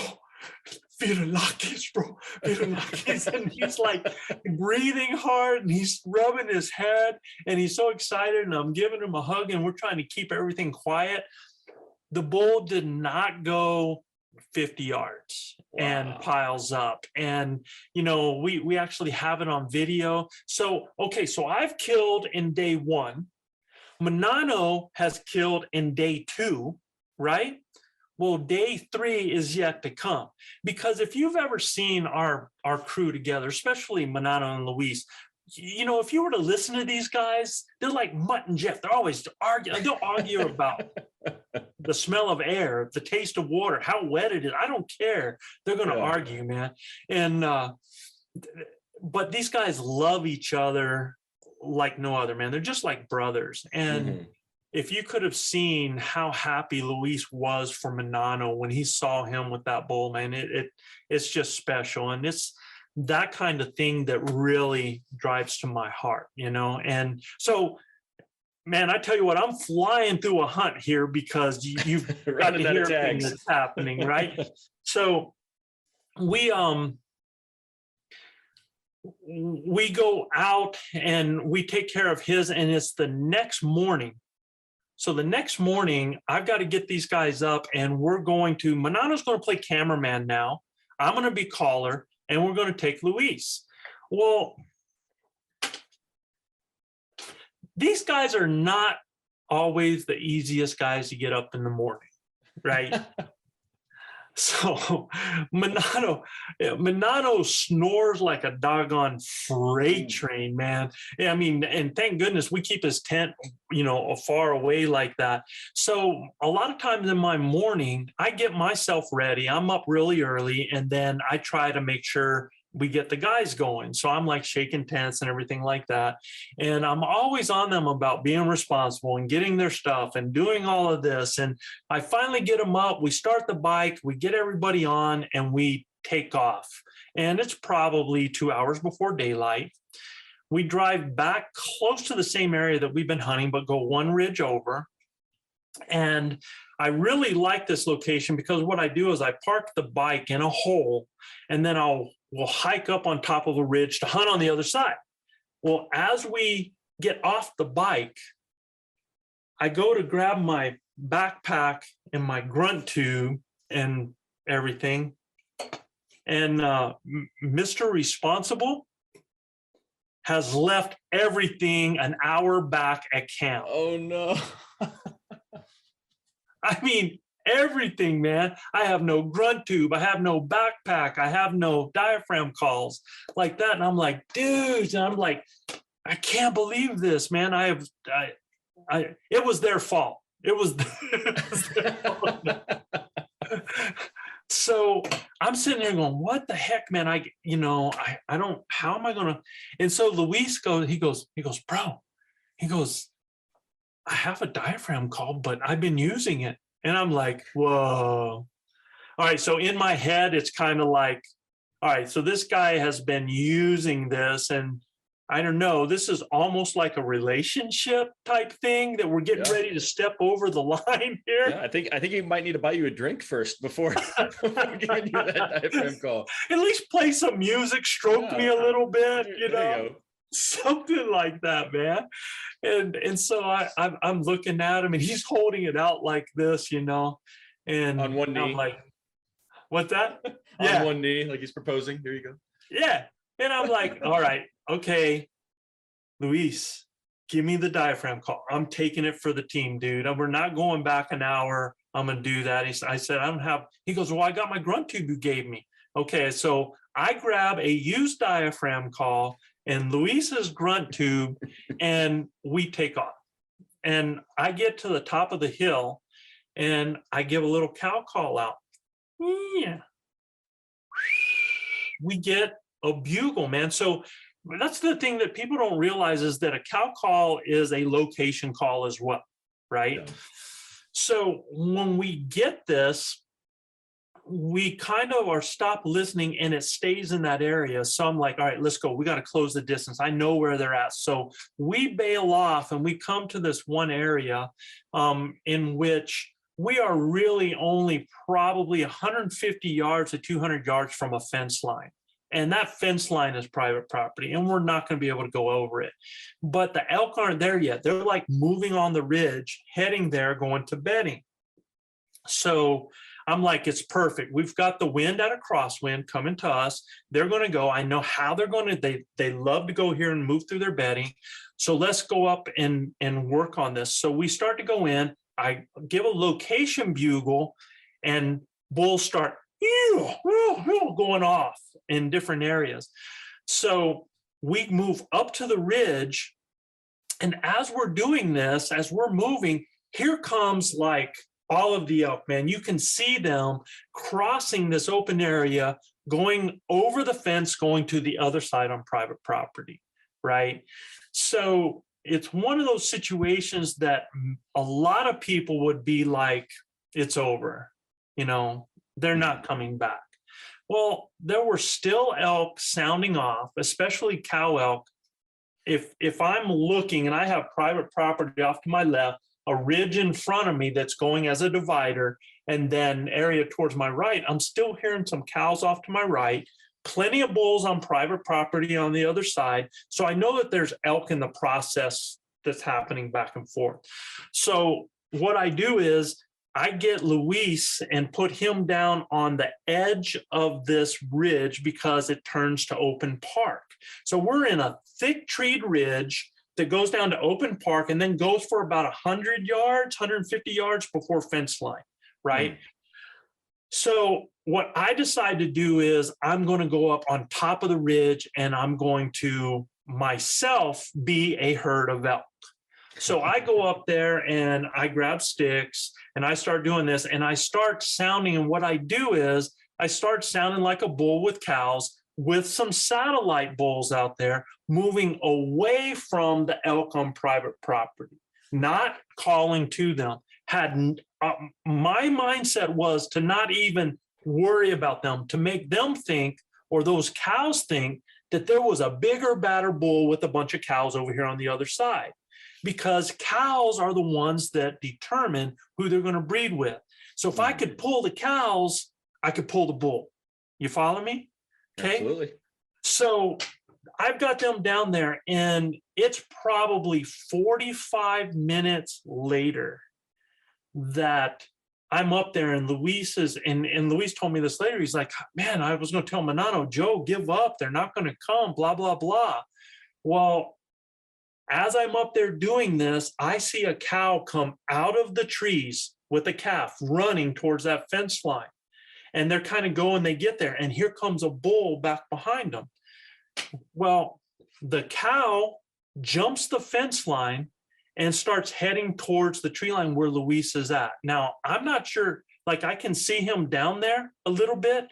Viralakis, bro, Viralakis. And he's like breathing hard, and he's rubbing his head, and he's so excited, and I'm giving him a hug, and we're trying to keep everything quiet. The bull did not go 50 yards and piles up. And, we actually have it on video. So, okay, so I've killed in day 1. Manano has killed in day 2, right? Well, day 3 is yet to come. Because if you've ever seen our crew together, especially Manano and Luis, if you were to listen to these guys, they're like Mutt and Jeff. They're always arguing. They'll argue about the smell of air, the taste of water, how wet it is. I don't care. They're going to argue, man. And but these guys love each other like no other, man. They're just like brothers. And if you could have seen how happy Luis was for Manano when he saw him with that bull, man, it's just special. And it's that kind of thing that really drives to my heart, And so, man, I tell you what, I'm flying through a hunt here because you've got to hear everything that's happening, right? So we go out and we take care of his, and it's the next morning. So the next morning, I've got to get these guys up, and Manano's going to play cameraman now. I'm going to be caller, and we're going to take Luis. Well, these guys are not always the easiest guys to get up in the morning, right? So Manano snores like a doggone freight train, man. I mean, and thank goodness we keep his tent, far away like that. So a lot of times in my morning, I get myself ready. I'm up really early, and then I try to make sure we get the guys going. So I'm like shaking tents and everything like that. And I'm always on them about being responsible and getting their stuff and doing all of this. And I finally get them up. We start the bike, we get everybody on, and we take off. And it's probably 2 hours before daylight. We drive back close to the same area that we've been hunting, but go one ridge over. And I really like this location because what I do is I park the bike in a hole, and then we'll hike up on top of a ridge to hunt on the other side. Well, as we get off the bike, I go to grab my backpack and my grunt tube and everything. And Mr. Responsible has left everything an hour back at camp. Oh, no. I mean, everything, man. I have no grunt tube. I have no backpack. I have no diaphragm calls like that. And I'm like, dude, and I'm like, I can't believe this, man. It was their fault. It was their fault. So I'm sitting there going, what the heck, man? I don't, how am I going to? And so Luis goes, bro, I have a diaphragm call, but I've been using it. And I'm like, whoa. All right. So in my head, it's kind of like, all right, so this guy has been using this, and I don't know, this is almost like a relationship type thing that we're getting ready to step over the line here. Yeah, I think he might need to buy you a drink first before giving you that diaphragm call. At least play some music, stroke me a little bit, There you go. Something like that, man. And so I'm looking at him, and he's holding it out like this, and on one knee. I'm like, what's that? On one knee, like he's proposing. Here you go. Yeah. And I'm like, all right, okay, Luis, give me the diaphragm call. I'm taking it for the team, dude. We're not going back an hour. I'm going to do that. I said, I don't have, he goes, well, I got my grunt tube you gave me. Okay. So I grab a used diaphragm call and Luis's grunt tube, and we take off. And I get to the top of the hill, and I give a little cow call out. Yeah. We get a bugle, man. So that's the thing that people don't realize, is that a cow call is a location call as well, right? Yeah. So when we get this, we kind of are stopped listening and it stays in that area. So I'm like, all right, let's go. We got to close the distance. I know where they're at. So we bail off and we come to this one area in which we are really only probably 150 yards to 200 yards from a fence line. And that fence line is private property and we're not going to be able to go over it. But the elk aren't there yet. They're like moving on the ridge, heading there, going to bedding. So I'm like, it's perfect. We've got the wind at a crosswind coming to us. They're going to go. I know how they're going to, they love to go here and move through their bedding. So let's go up and work on this. So we start to go in. I give a location bugle and bulls start going off in different areas. So we move up to the ridge. And as we're doing this, as we're moving, here comes like all of the elk, man. You can see them crossing this open area, going over the fence, going to the other side on private property, right? So it's one of those situations that a lot of people would be like, it's over, they're not coming back. Well, there were still elk sounding off, especially cow elk. If I'm looking and I have private property off to my left, a ridge in front of me that's going as a divider, and then area towards my right, I'm still hearing some cows off to my right, plenty of bulls on private property on the other side. So I know that there's elk in the process that's happening back and forth. So what I do is I get Luis and put him down on the edge of this ridge because it turns to open park. So we're in a thick treed ridge that goes down to open park and then goes for about 100 yards, 150 yards before fence line, right? Mm. So what I decide to do is I'm going to go up on top of the ridge and I'm going to myself be a herd of elk. So I go up there and I grab sticks and I start doing this and I start sounding. And what I do is I start sounding like a bull with cows, with some satellite bulls out there moving away from the elk on private property, not calling to them. My mindset was to not even worry about them, to make them think, or those cows think, that there was a bigger, badder bull with a bunch of cows over here on the other side, because cows are the ones that determine who they're going to breed with. So if I could pull the cows, I could pull the bull. You follow me? Okay. Absolutely. So I've got them down there and it's probably 45 minutes later that I'm up there and Luis is, and Luis told me this later. He's like, man, I was going to tell Manano, Joe, give up. They're not going to come, blah, blah, blah. Well, as I'm up there doing this, I see a cow come out of the trees with a calf running towards that fence line. And they're kind of going, they get there, and here comes a bull back behind them. Well, the cow jumps the fence line and starts heading towards the tree line where Luis is at. Now, I'm not sure, like I can see him down there a little bit.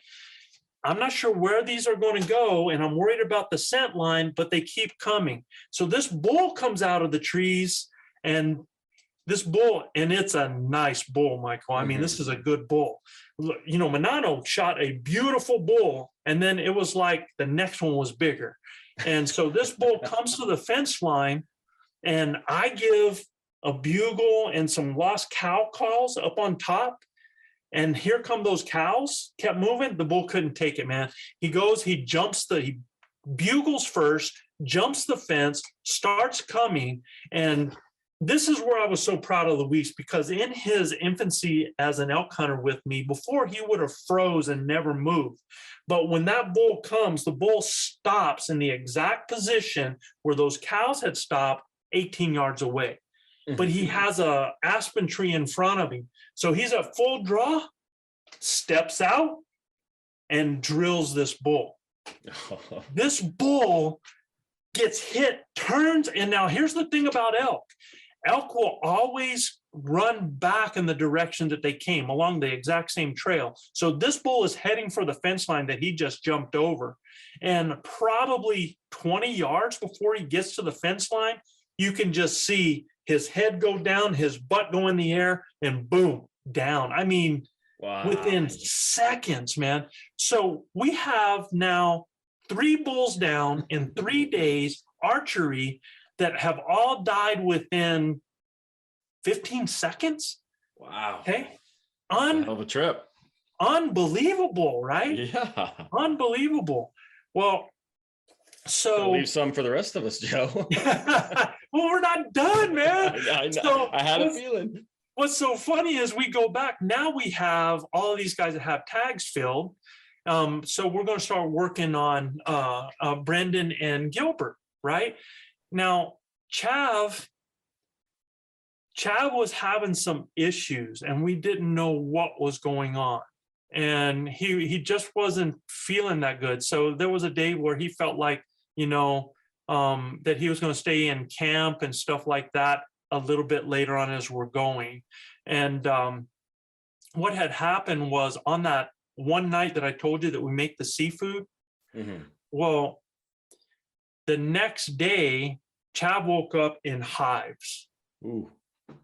I'm not sure where these are going to go, and I'm worried about the scent line, but they keep coming. So this bull comes out of the trees, and this bull, and it's a nice bull, Michael. I mean, this is a good bull. Look, Manano shot a beautiful bull, and then it was like the next one was bigger. And so this bull comes to the fence line, and I give a bugle and some lost cow calls up on top. And here come those cows, kept moving. The bull couldn't take it, man. He goes, he bugles first, jumps the fence, starts coming. And this is where I was so proud of Luis, because in his infancy as an elk hunter with me, before he would have froze and never moved. But when that bull comes, the bull stops in the exact position where those cows had stopped 18 yards away. But he has a aspen tree in front of him. So he's at full draw, steps out, and drills this bull. This bull gets hit, turns, and now here's the thing about elk. Elk will always run back in the direction that they came, along the exact same trail. So this bull is heading for the fence line that he just jumped over. And probably 20 yards before he gets to the fence line, you can just see his head go down, his butt go in the air, and boom, down. I mean, Wow. within seconds, man. So we have now 3 bulls down in 3 days, archery, that have all died within 15 seconds. Wow. Okay. Hell of a trip. Unbelievable, right? Yeah. Unbelievable. Well, so leave some for the rest of us, Joe. well, we're not done, man. I know. So I had a feeling. What's so funny is we go back. Now we have all of these guys that have tags filled. So we're going to start working on Brendan and Gilbert, right? Now, Chav was having some issues and we didn't know what was going on. And he just wasn't feeling that good. So there was a day where he felt like, that he was going to stay in camp and stuff like that a little bit later on as we're going. And what had happened was on that one night that I told you that we make the seafood, well, the next day, Chav woke up in hives. Ooh.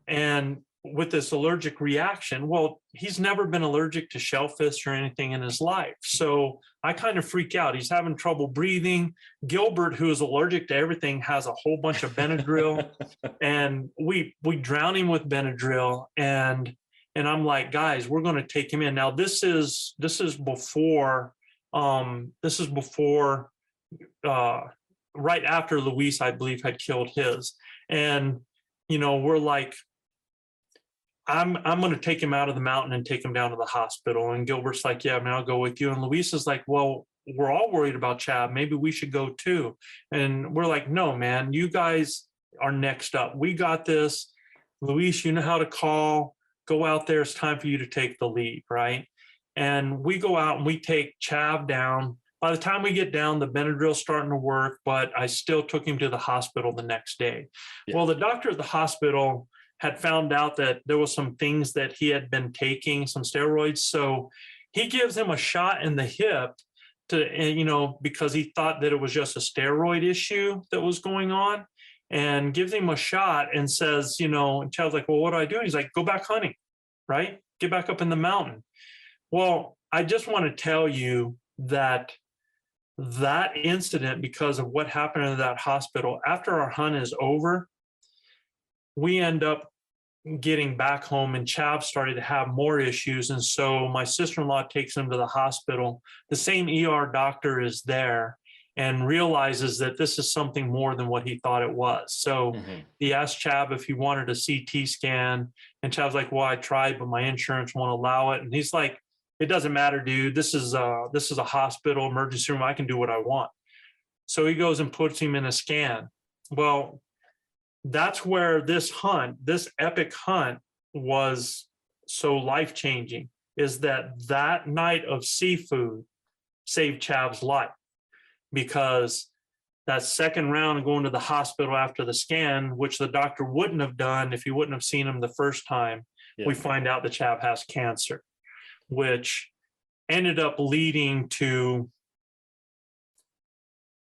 And with this allergic reaction, well, he's never been allergic to shellfish or anything in his life. So I kind of freak out. He's having trouble breathing. Gilbert, who is allergic to everything, has a whole bunch of Benadryl, and we drown him with Benadryl. And I'm like, guys, we're going to take him in. Now this is before right after Luis, I believe, had killed his. And we're like, I'm going to take him out of the mountain and take him down to the hospital. And Gilbert's like, yeah, man, I'll go with you. And Luis is like, well, we're all worried about Chav. Maybe we should go too. And we're like, no, man, you guys are next up. We got this. Luis, you know how to call. Go out there. It's time for you to take the lead, right? And we go out and we take Chav down. By the time we get down, the Benadryl's starting to work, but I still took him to the hospital the next day. Yeah. Well, the doctor at the hospital had found out that there was some things that he had been taking, some steroids. So he gives him a shot in the hip because he thought that it was just a steroid issue that was going on, and gives him a shot and says, and Chad's like, well, what do I do? And he's like, go back hunting, right? Get back up in the mountain. Well, I just want to tell you that incident, because of what happened in that hospital, after our hunt is over, we end up getting back home and Chav started to have more issues. And so my sister-in-law takes him to the hospital. The same ER doctor is there and realizes that this is something more than what he thought it was. So he asked Chav if he wanted a CT scan, and Chav's like, well, I tried, but my insurance won't allow it. And he's like, it doesn't matter, dude. This is a hospital emergency room. I can do what I want. So he goes and puts him in a scan. Well, that's where this epic hunt was so life-changing, is that night of seafood saved Chav's life, because that second round of going to the hospital after the scan, which the doctor wouldn't have done if he wouldn't have seen him the first time, we find out that Chav has cancer, which ended up leading to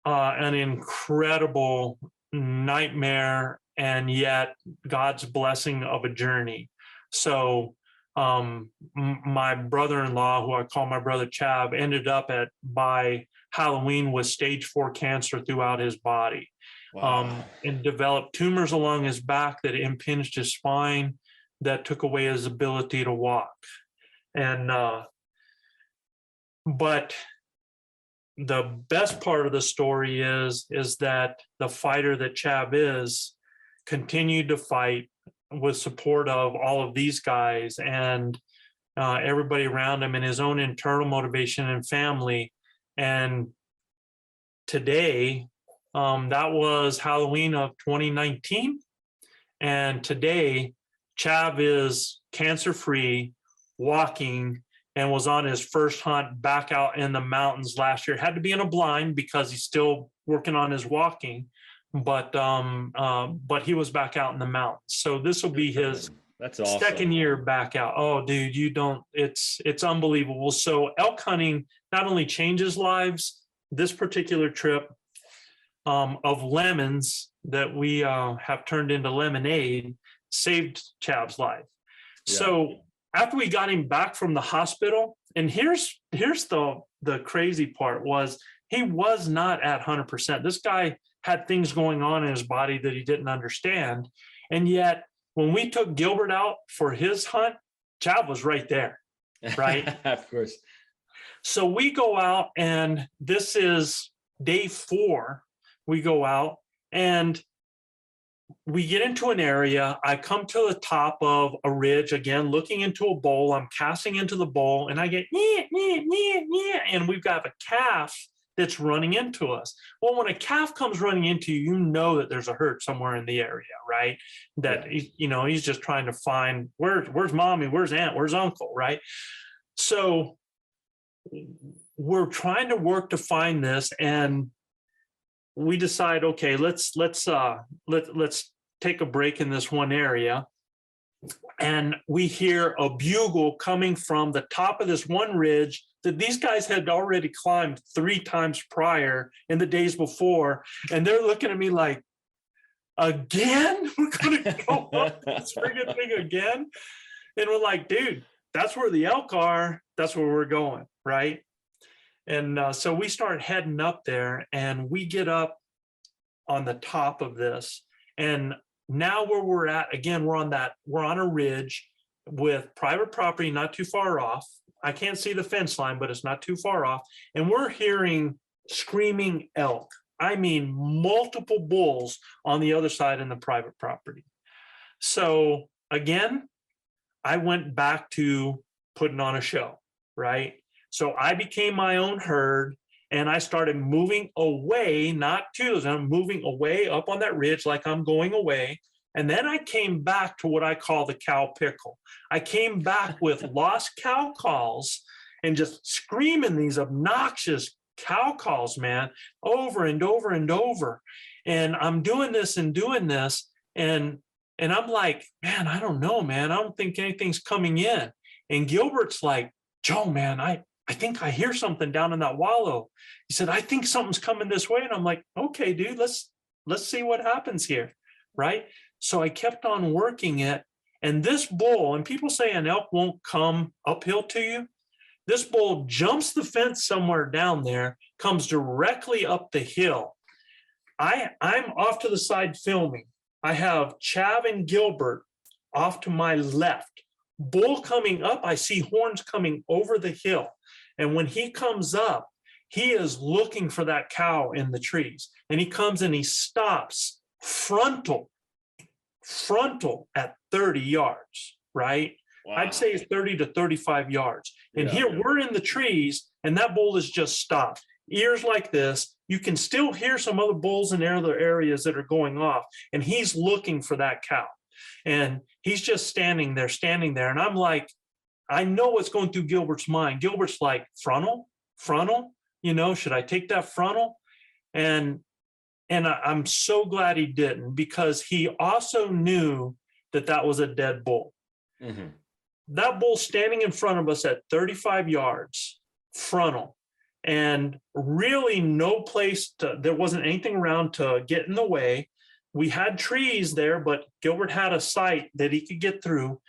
an incredible nightmare and yet God's blessing of a journey. So my brother-in-law, who I call my brother Chav, ended up by Halloween with stage 4 cancer throughout his body. Wow. And developed tumors along his back that impinged his spine, that took away his ability to walk. And but the best part of the story is that the fighter that Chav is continued to fight with support of all of these guys and everybody around him, and his own internal motivation and family. And today, that was Halloween of 2019. And today, Chav is cancer-free, walking, and was on his first hunt back out in the mountains last year. Had to be in a blind because he's still working on his walking, but he was back out in the mountains. So this will be his That's awesome. second year back out. Oh, dude, it's unbelievable. So elk hunting not only changes lives, this particular trip of lemons that we have turned into lemonade saved Chav's life. Yeah. So after we got him back from the hospital, and here's the crazy part was he was not at 100%. This guy had things going on in his body that he didn't understand. And yet when we took Gilbert out for his hunt, Chav was right there, right? Of course. So we go out, and this is day 4. We go out and we get into an area. I come to the top of a ridge, again, looking into a bowl. I'm casting into the bowl, and I get, and we've got a calf that's running into us. Well, when a calf comes running into you, you know that there's a herd somewhere in the area, right? That, he's just trying to find, where's mommy, where's aunt, where's uncle, right? So we're trying to work to find this, and we decide, okay, let's take a break in this one area. And we hear a bugle coming from the top of this one ridge that these guys had already climbed 3 times prior in the days before. And they're looking at me like, again? We're going to go up this friggin' thing again? And we're like, dude, that's where the elk are. That's where we're going, right? And so we start heading up there, and we get up on the top of this. And now where we're at, again, we're on a ridge with private property not too far off. I can't see the fence line, but it's not too far off. And we're hearing screaming elk. I mean, multiple bulls on the other side in the private property. So again, I went back to putting on a show, right? So I became my own herd, and I started moving away, not to, I'm moving away up on that ridge like I'm going away. And then I came back to what I call the cow pickle. I came back with lost cow calls and just screaming these obnoxious cow calls, man, over and over and over. And I'm doing this, and I'm like, man, I don't know, man. I don't think anything's coming in. And Gilbert's like, Joe, man, I think I hear something down in that wallow. He said, I think something's coming this way. And I'm like, okay, dude, let's see what happens here, right? So I kept on working it. And this bull, and people say an elk won't come uphill to you. This bull jumps the fence somewhere down there, comes directly up the hill. I'm off to the side filming. I have Chav and Gilbert off to my left. Bull coming up, I see horns coming over the hill. And when he comes up, he is looking for that cow in the trees. And he comes and he stops frontal at 30 yards, right? Wow. I'd say it's 30 to 35 yards. And here we're in the trees, and that bull is just stopped. Ears like this. You can still hear some other bulls in other areas that are going off. And he's looking for that cow. And he's just standing there. And I'm like, I know what's going through Gilbert's mind. Gilbert's like, frontal, should I take that frontal? And I'm so glad he didn't, because he also knew that was a dead bull. Mm-hmm. That bull standing in front of us at 35 yards, frontal, and really no place there wasn't anything around to get in the way. We had trees there, but Gilbert had a sight that he could get through.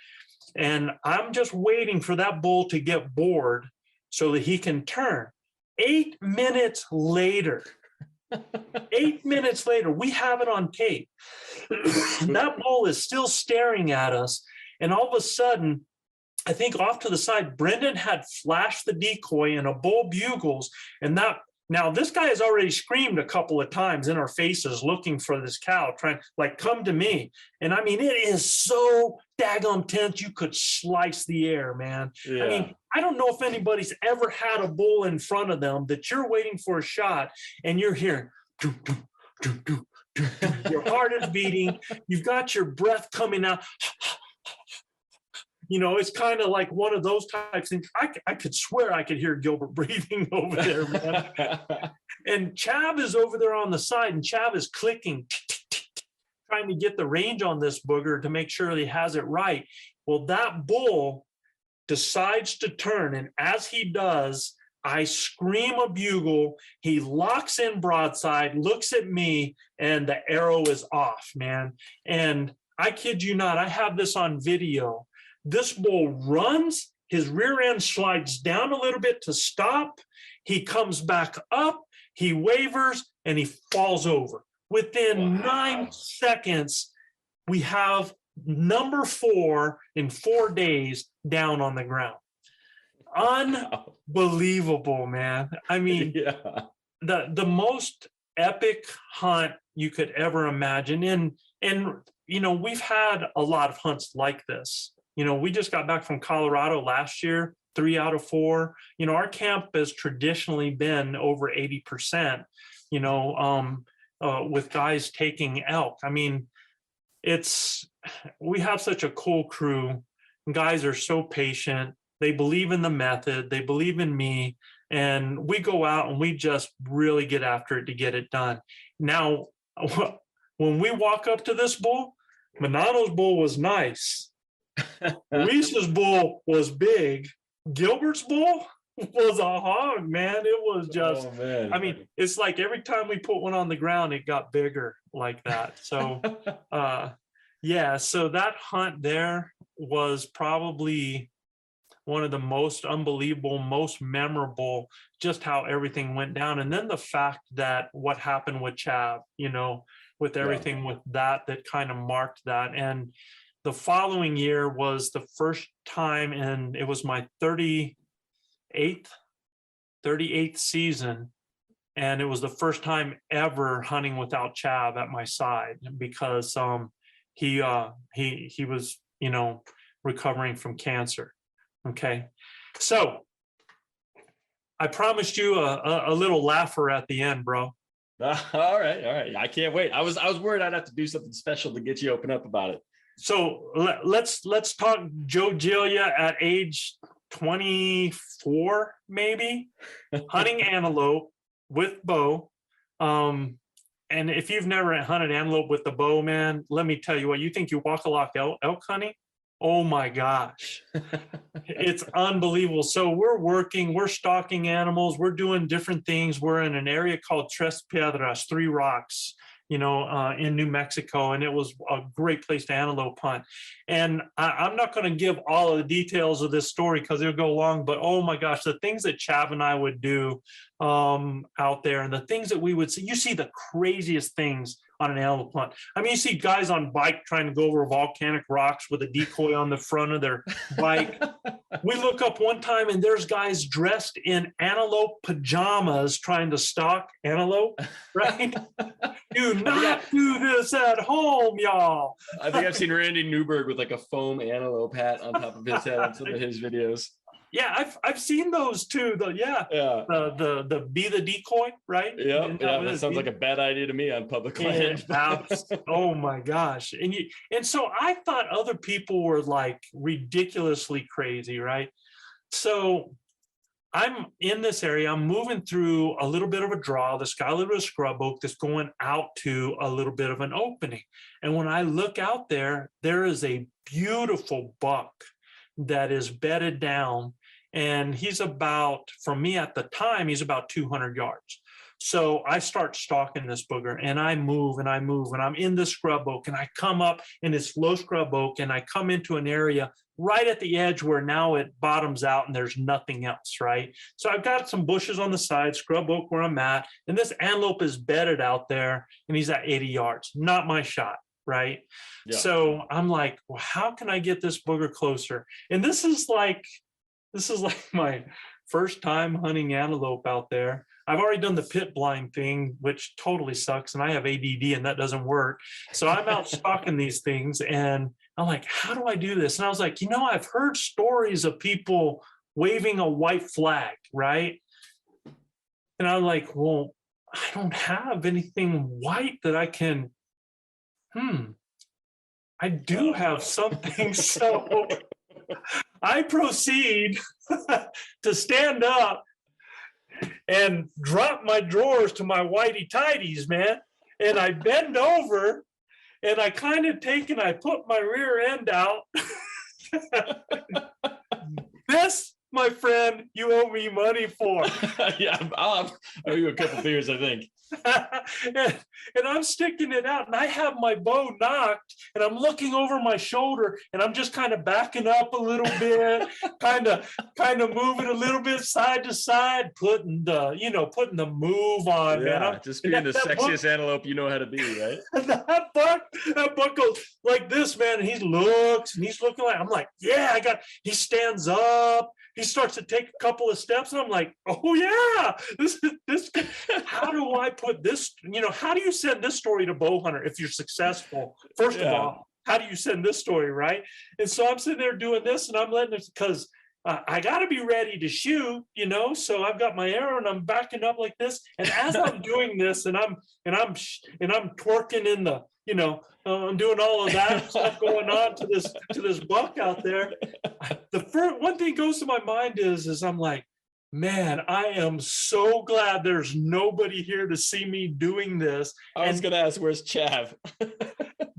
And I'm just waiting for that bull to get bored so that he can turn. 8 minutes later, we have it on tape. That bull is still staring at us. And all of a sudden, I think off to the side, Brendan had flashed the decoy and a bull bugles. And now this guy has already screamed a couple of times in our faces looking for this cow, trying like, come to me. And I mean, it is so daggum tense, you could slice the air, man. Yeah. I mean, I don't know if anybody's ever had a bull in front of them that you're waiting for a shot and you're hearing, doo, doo, doo, doo, doo, doo. Your heart is beating, you've got your breath coming out. It's kind of like one of those types things. I could swear I could hear Gilbert breathing over there, man. And Chav is over there on the side, and Chav is clicking, trying to get the range on this booger to make sure he has it right. Well, that bull decides to turn, and as he does, I scream a bugle. He locks in broadside, looks at me, and the arrow is off, man. And I kid you not, I have this on video. This bull runs, his rear end slides down a little bit to stop. He comes back up, he wavers, and he falls over. Within 9 seconds, we have number 4 in 4 days down on the ground. Unbelievable, man. I mean, the most epic hunt you could ever imagine. And we've had a lot of hunts like this. We just got back from Colorado last year, 3 out of 4. Our camp has traditionally been over 80%, with guys taking elk. I mean, we have such a cool crew. Guys are so patient. They believe in the method. They believe in me. And we go out and we just really get after it to get it done. Now, when we walk up to this bull, Manano's bull was nice. Luis's bull was big. Gilbert's bull was a hog, man. It was just, I mean, it's like every time we put one on the ground, it got bigger like that. So, so that hunt there was probably one of the most unbelievable, most memorable, just how everything went down. And then the fact that what happened with Chav, with everything with that kind of marked that. And the following year was the first time, and it was my 38th season. And it was the first time ever hunting without Chav at my side, because he was, recovering from cancer. Okay. So I promised you a little laugher at the end, bro. All right. I can't wait. I was worried I'd have to do something special to get you open up about it. So let's talk Joe Giglia at age 24, maybe, hunting antelope with bow. And if you've never hunted antelope with the bow, man, let me tell you what, you think you walk-a-lock elk hunting? Oh my gosh, it's unbelievable. So we're stalking animals, we're doing different things. We're in an area called Tres Piedras, 3 Rocks, in New Mexico, and it was a great place to antelope hunt. And I'm not going to give all of the details of this story because it'll go long, but oh my gosh, the things that Chav and I would do out there, and the things that we would see, you see the craziest things on an antelope hunt. I mean, you see guys on bike trying to go over volcanic rocks with a decoy on the front of their bike. We look up one time and there's guys dressed in antelope pajamas trying to stalk antelope, right? Do not do this at home, y'all. I think I've seen Randy Newberg with like a foam antelope hat on top of his head on some of his videos. Yeah, I've seen those too. The be the decoy, right? Yeah, that sounds like a bad idea to me on public land. Oh my gosh. And so I thought other people were like ridiculously crazy, right? So I'm in this area, I'm moving through a little bit of a draw. This got a little bit of scrub oak that's going out to a little bit of an opening. And when I look out there, there is a beautiful buck that is bedded down. And he's about, for me at the time, he's about 200 yards. So I start stalking this booger, and I move and I'm in the scrub oak, and I come up in this low scrub oak, and I come into an area right at the edge where now it bottoms out and there's nothing else, right? So I've got some bushes on the side, scrub oak where I'm at, and this antelope is bedded out there, and he's at 80 yards. Not my shot, right? Yeah. So I'm like, well, how can I get this booger closer? And this is like my first time hunting antelope out there. I've already done the pit blind thing, which totally sucks, and I have ADD and that doesn't work. So I'm out stalking these things, and I'm like, how do I do this? And I was like, I've heard stories of people waving a white flag, right? And I'm like, well, I don't have anything white that I can, I do have something. So I proceed to stand up and drop my drawers to my whitey tighties, man. And I bend over and I kind of I put my rear end out. This my friend, you owe me money for. Yeah, I'll owe you a couple beers, I think. and I'm sticking it out, and I have my bow knocked, and I'm looking over my shoulder, and I'm just kind of backing up a little bit, kind of moving a little bit side to side, putting the move on, Yeah, man. just being the sexiest antelope you know how to be, right? that buck goes like this, man, and he looks, and he's looking like, I'm like, yeah, he stands up. He starts to take a couple of steps, and I'm like, oh yeah, this. How do I put this? How do you send this story to bow hunter if you're successful? First of all, how do you send this story, right? And so I'm sitting there doing this, and I'm letting it, because I got to be ready to shoot, So I've got my arrow, and I'm backing up like this, and as I'm doing this, and I'm twerking in the, I'm doing all of that stuff going on to this buck out there. The first one thing goes to my mind is I'm like, man, I am so glad there's nobody here to see me doing this. I was going to ask, where's Chav?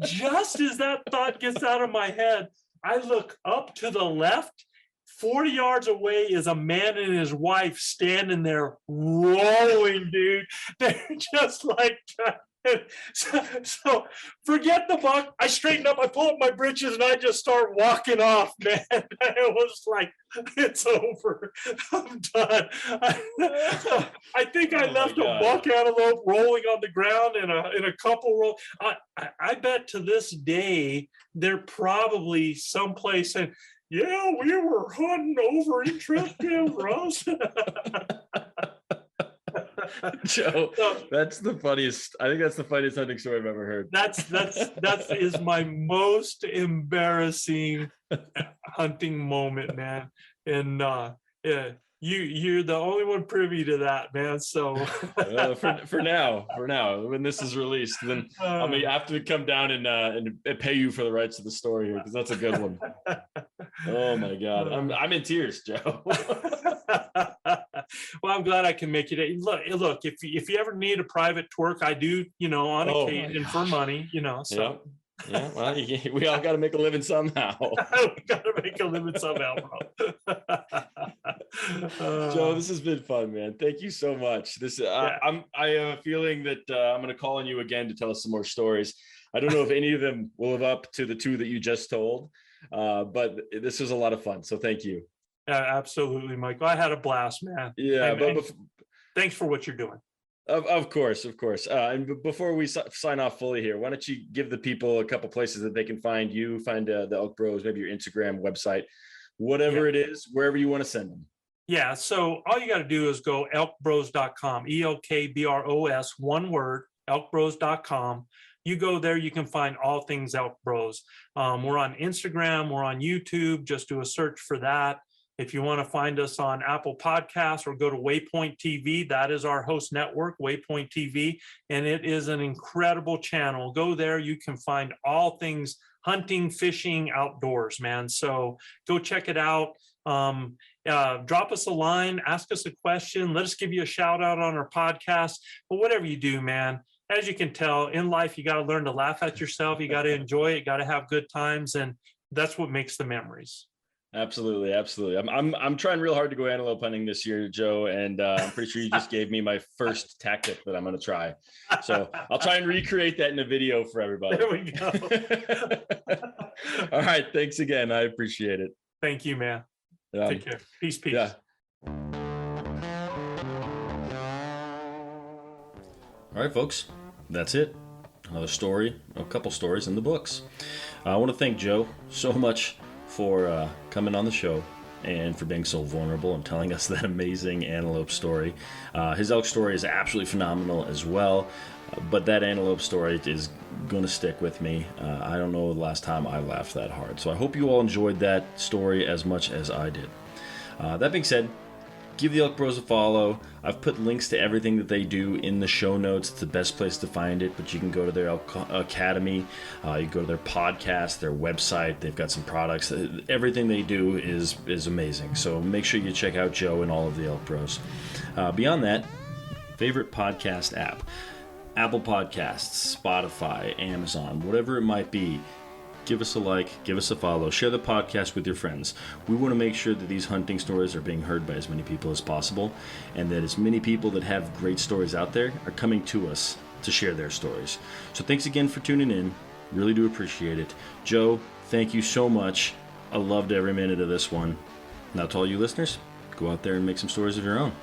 Just as that thought gets out of my head, I look up to the left. 40 yards away is a man and his wife standing there rolling, dude. They're just like, so forget the buck. I straighten up, I pull up my britches, and I just start walking off, man. It was like, it's over. I'm done. I think I left a buck antelope rolling on the ground in a couple roll. I bet to this day they're probably someplace saying, yeah, we were hunting over in Tristan, Ross. Joe, that's the funniest. I think that's the funniest hunting story I've ever heard. That is my most embarrassing hunting moment, man. And yeah, you're the only one privy to that, man. So for now, when this is released, then I may have to come down and pay you for the rights to the story here, because that's a good one. Oh my God, I'm in tears, Joe. Well, I'm glad I can make it. Look, if you ever need a private twerk, I do, on occasion for money, so. Yeah, well, we all got to make a living somehow. We got to make a living somehow, bro. Joe, this has been fun, man. Thank you so much. I have a feeling that I'm going to call on you again to tell us some more stories. I don't know if any of them will live up to the two that you just told, but this was a lot of fun. So thank you. Absolutely, Michael. I had a blast, man. Yeah, thanks for what you're doing. Of course. And before we sign off fully here, why don't you give the people a couple places that they can find you, find the Elk Bros, maybe your Instagram, website, whatever it is, wherever you want to send them. Yeah, so all you got to do is go elkbros.com, ElkBros, one word, elkbros.com. You go there, you can find all things Elk Bros. We're on Instagram, we're on YouTube, just do a search for that. If you want to find us on Apple Podcasts, or go to Waypoint TV, that is our host network, Waypoint TV, and it is an incredible channel. Go there, you can find all things hunting, fishing, outdoors, man. So go check it out. Drop us a line, ask us a question, let us give you a shout out on our podcast. But whatever you do, man, as you can tell, in life, you got to learn to laugh at yourself. You got to enjoy it, got to have good times, and that's what makes the memories. Absolutely. I'm trying real hard to go antelope hunting this year, Joe, and I'm pretty sure you just gave me my first tactic that I'm going to try. So I'll try and recreate that in a video for everybody. There we go. All right. Thanks again. I appreciate it. Thank you, man. Take care. Peace. Yeah. All right, folks. That's it. Another story, a couple stories in the books. I want to thank Joe so much for coming on the show and for being so vulnerable and telling us that amazing antelope story. His elk story is absolutely phenomenal as well, but that antelope story is going to stick with me. I don't know the last time I laughed that hard. So I hope you all enjoyed that story as much as I did. That being said, give the Elk Bros a follow. I've put links to everything that they do in the show notes. It's the best place to find it, but you can go to their Elk Academy. You can go to their podcast, their website. They've got some products. Everything they do is amazing. So make sure you check out Joe and all of the Elk Bros. Beyond that, favorite podcast app. Apple Podcasts, Spotify, Amazon, whatever it might be. give us a like, give us a follow, share the podcast with your friends. We want to make sure that these hunting stories are being heard by as many people as possible, and that as many people that have great stories out there are coming to us to share their stories. So thanks again for tuning in. Really do appreciate it. Joe, thank you so much. I loved every minute of this one. Now to all you listeners, go out there and make some stories of your own.